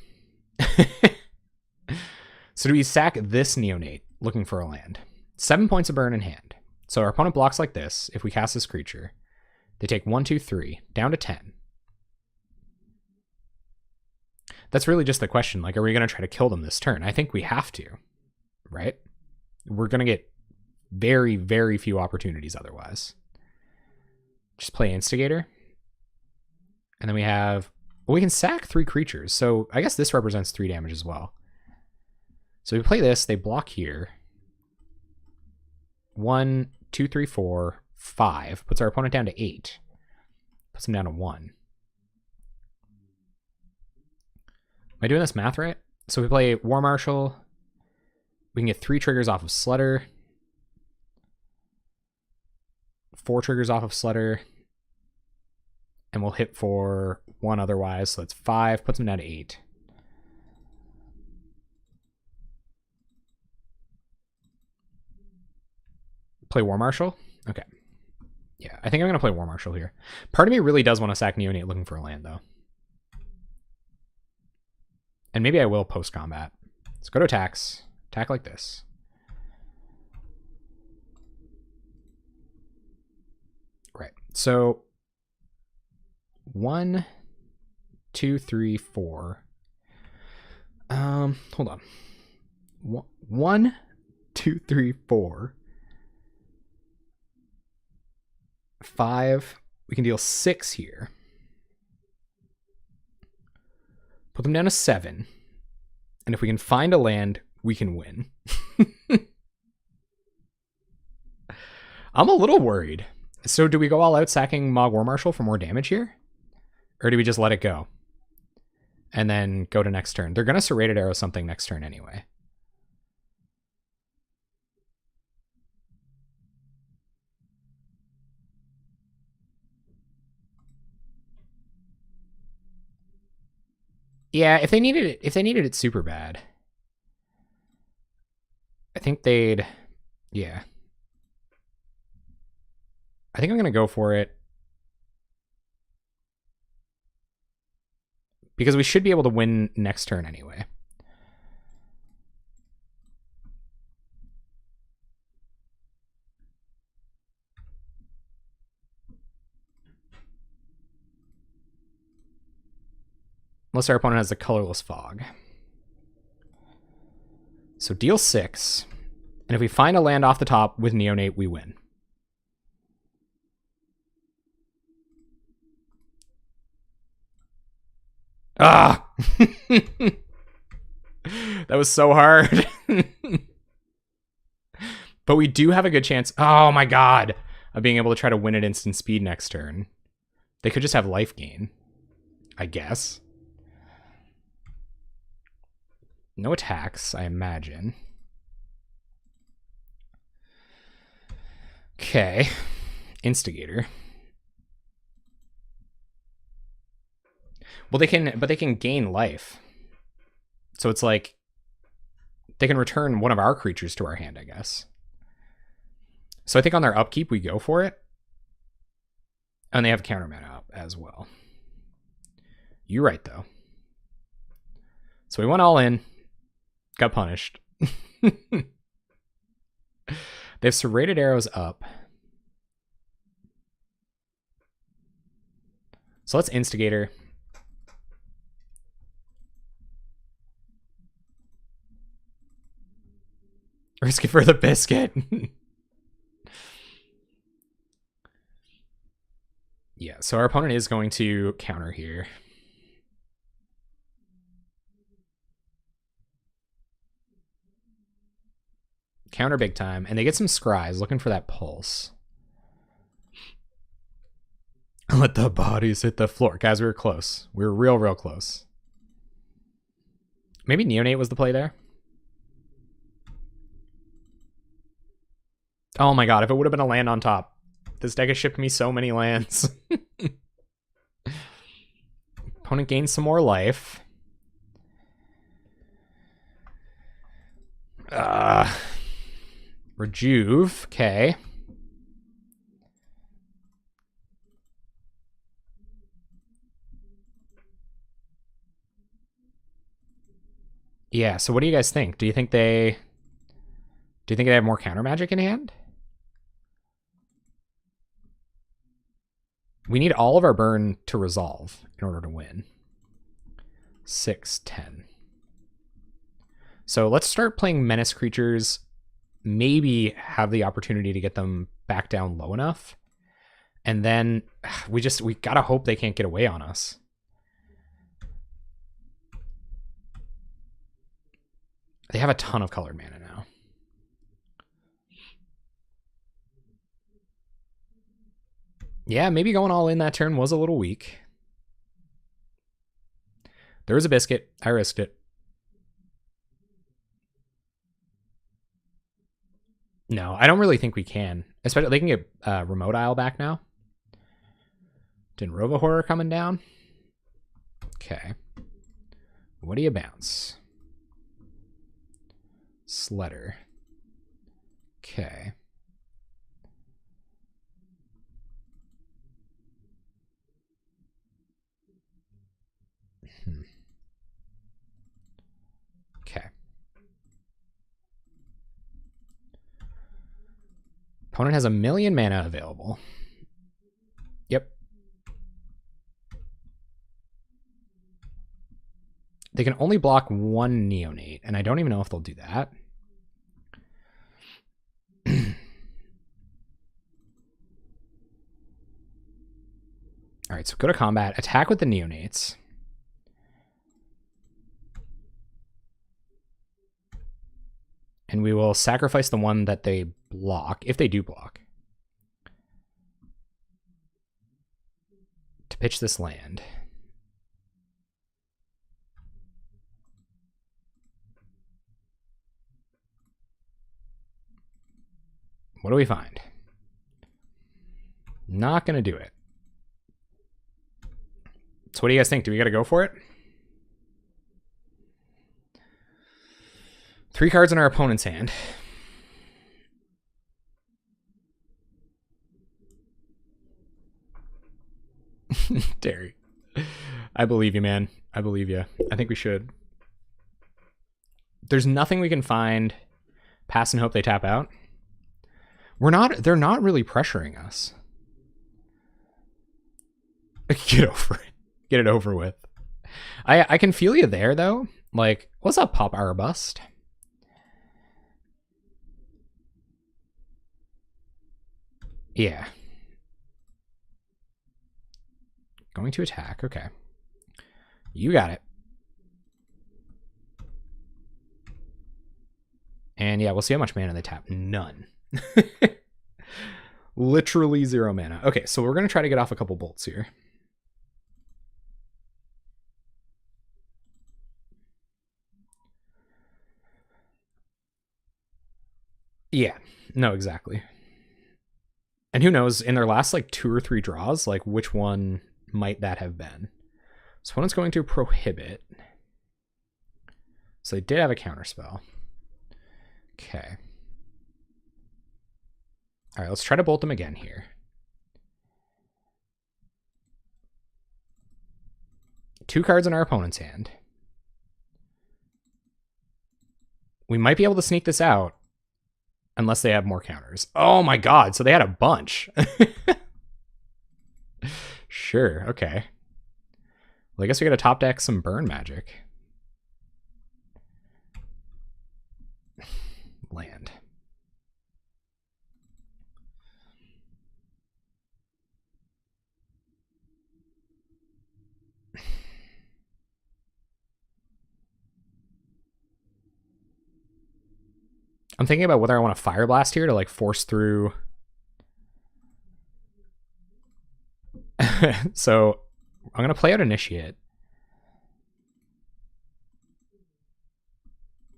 So do we sack this Neonate, looking for a land? 7 points of burn in hand. So our opponent blocks like this. If we cast this creature, they take 1, 2, 3, down to 10. That's really just the question. Like, are we going to try to kill them this turn? I think we have to, right? We're going to get very, very few opportunities otherwise. Just play Instigator. And then we have... Well, we can sack 3 creatures, so I guess this represents 3 damage as well. So we play this, they block here. 1, 2, 3, 4, 5. Puts our opponent down to 8. Puts him down to 1. Am I doing this math right? So we play War Marshal. We can get 3 triggers off of Slutter. 4 triggers off of Slutter. And we'll hit for 1 otherwise, so that's 5. Puts him down to 8. Play War Marshal? Okay. Yeah, I think I'm going to play War Marshal here. Part of me really does want to sack Neonate looking for a land, though. And maybe I will post-combat. Let's go to attacks. Attack like this. Right. So... 1, 2, 3, 4. Hold on. 1, 2, 3, 4. 5. We can deal 6 here. Put them down to 7. And if we can find a land, we can win. I'm a little worried. So do we go all out sacking Mog War Marshal for more damage here? Or do we just let it go? And then go to next turn. They're going to Serrated Arrow something next turn anyway. Yeah, if they needed it super bad, I think they'd... Yeah. I think I'm going to go for it. Because we should be able to win next turn anyway. Unless our opponent has the Colorless Fog. So deal 6. And if we find a land off the top with Neonate, we win. Ah! That was so hard. But we do have a good chance, oh my god, of being able to try to win at instant speed next turn. They could just have life gain. I guess. No attacks, I imagine. Okay. Instigator. Well, they can gain life. So it's like they can return one of our creatures to our hand, I guess. So I think on their upkeep we go for it. And they have counter mana up as well. You're right though. So we went all in. Got punished. They have serrated arrows up. So let's Instigator. Risk it for the biscuit. Yeah, so our opponent is going to counter here. Counter big time, and they get some scries looking for that pulse. Let the bodies hit the floor. Guys, we were close. We were real close. Maybe Neonate was the play there. Oh my god, if it would have been a land on top. This deck has shipped me so many lands. Opponent gains some more life. Rejuve, okay. Yeah, so what do you guys think? Do you think they have more counter magic in hand? We need all of our burn to resolve in order to win. 6-10. So let's start playing menace creatures. Maybe have the opportunity to get them back down low enough. And then we gotta hope they can't get away on us. They have a ton of colored mana now. Yeah, maybe going all in that turn was a little weak. There was a biscuit. I risked it. No, I don't really think we can. Especially, they can get Remote Isle back now. Dinrova Horror coming down. Okay. What do you bounce? Sledder. Okay. Okay. Opponent has 1,000,000 mana available. Yep. They can only block one Neonate, and I don't even know if they'll do that. All right, so go to combat, attack with the Neonates. And we will sacrifice the one that they block, if they do block, to pitch this land. What do we find? Not going to do it. So what do you guys think? Do we got to go for it? 3 cards in our opponent's hand. Derry. I believe you, man. I believe you. I think we should. There's nothing we can find. Pass and hope they tap out. They're not really pressuring us. Get over it. Get it over with. I can feel you there though. Like, what's up, Pop Arbust? Yeah. Going to attack. Okay. You got it. And yeah, we'll see how much mana they tap. None. Literally 0 mana. Okay, so we're going to try to get off a couple bolts here. Yeah, no, exactly. And who knows, in their last like 2 or 3 draws, like which one might that have been? So opponent's going to prohibit. So they did have a counterspell. Okay. All right, let's try to bolt them again here. Two cards in our opponent's hand. We might be able to sneak this out unless they have more counters. Oh my god, so they had a bunch. Sure, okay. Well, I guess we gotta top deck some burn magic. Land. I'm thinking about whether I want to Fire Blast here to like force through. So I'm gonna play out Initiate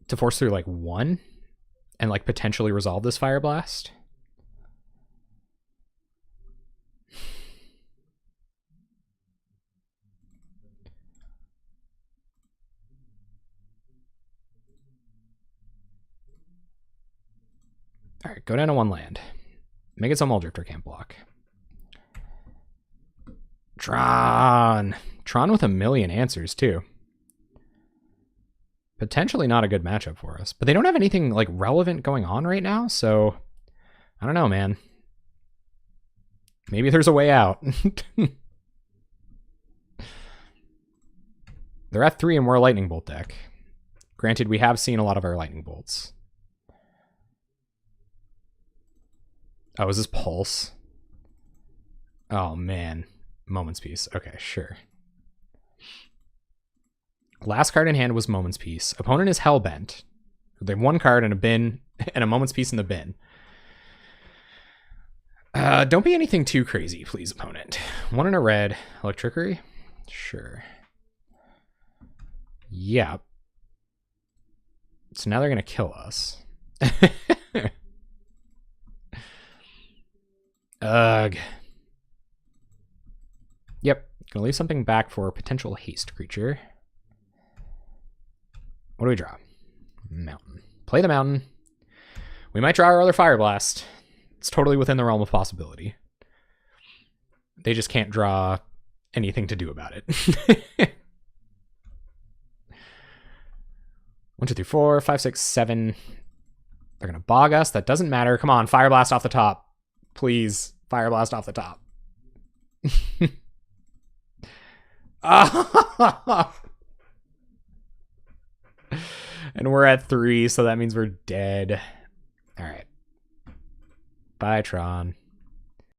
to force through like 1 and like potentially resolve this Fire Blast. All right, go down to 1 land. Make it so Muldrifter can't block. Tron with a million answers too. Potentially not a good matchup for us, but they don't have anything like relevant going on right now, so I don't know, man. Maybe there's a way out. They're at 3 and we're a Lightning Bolt deck. Granted, we have seen a lot of our Lightning Bolts. Oh, is this Pulse? Oh, man. Moment's Peace. Okay, sure. Last card in hand was Moment's Peace. Opponent is Hellbent. They have 1 card in a bin and a Moment's Peace in the bin. Don't be anything too crazy, please, opponent. 1 in a red. Electrickery? Sure. Yeah. So now they're going to kill us. Ugh. Yep. Gonna leave something back for a potential haste creature. What do we draw? Mountain. Play the mountain. We might draw our other Fire Blast. It's totally within the realm of possibility. They just can't draw anything to do about it. 1, 2, 3, 4, 5, 6, 7. They're gonna bog us. That doesn't matter. Come on, Fire Blast off the top. Please, Fire Blast off the top. And we're at 3, so that means we're dead. All right. Bye, Tron.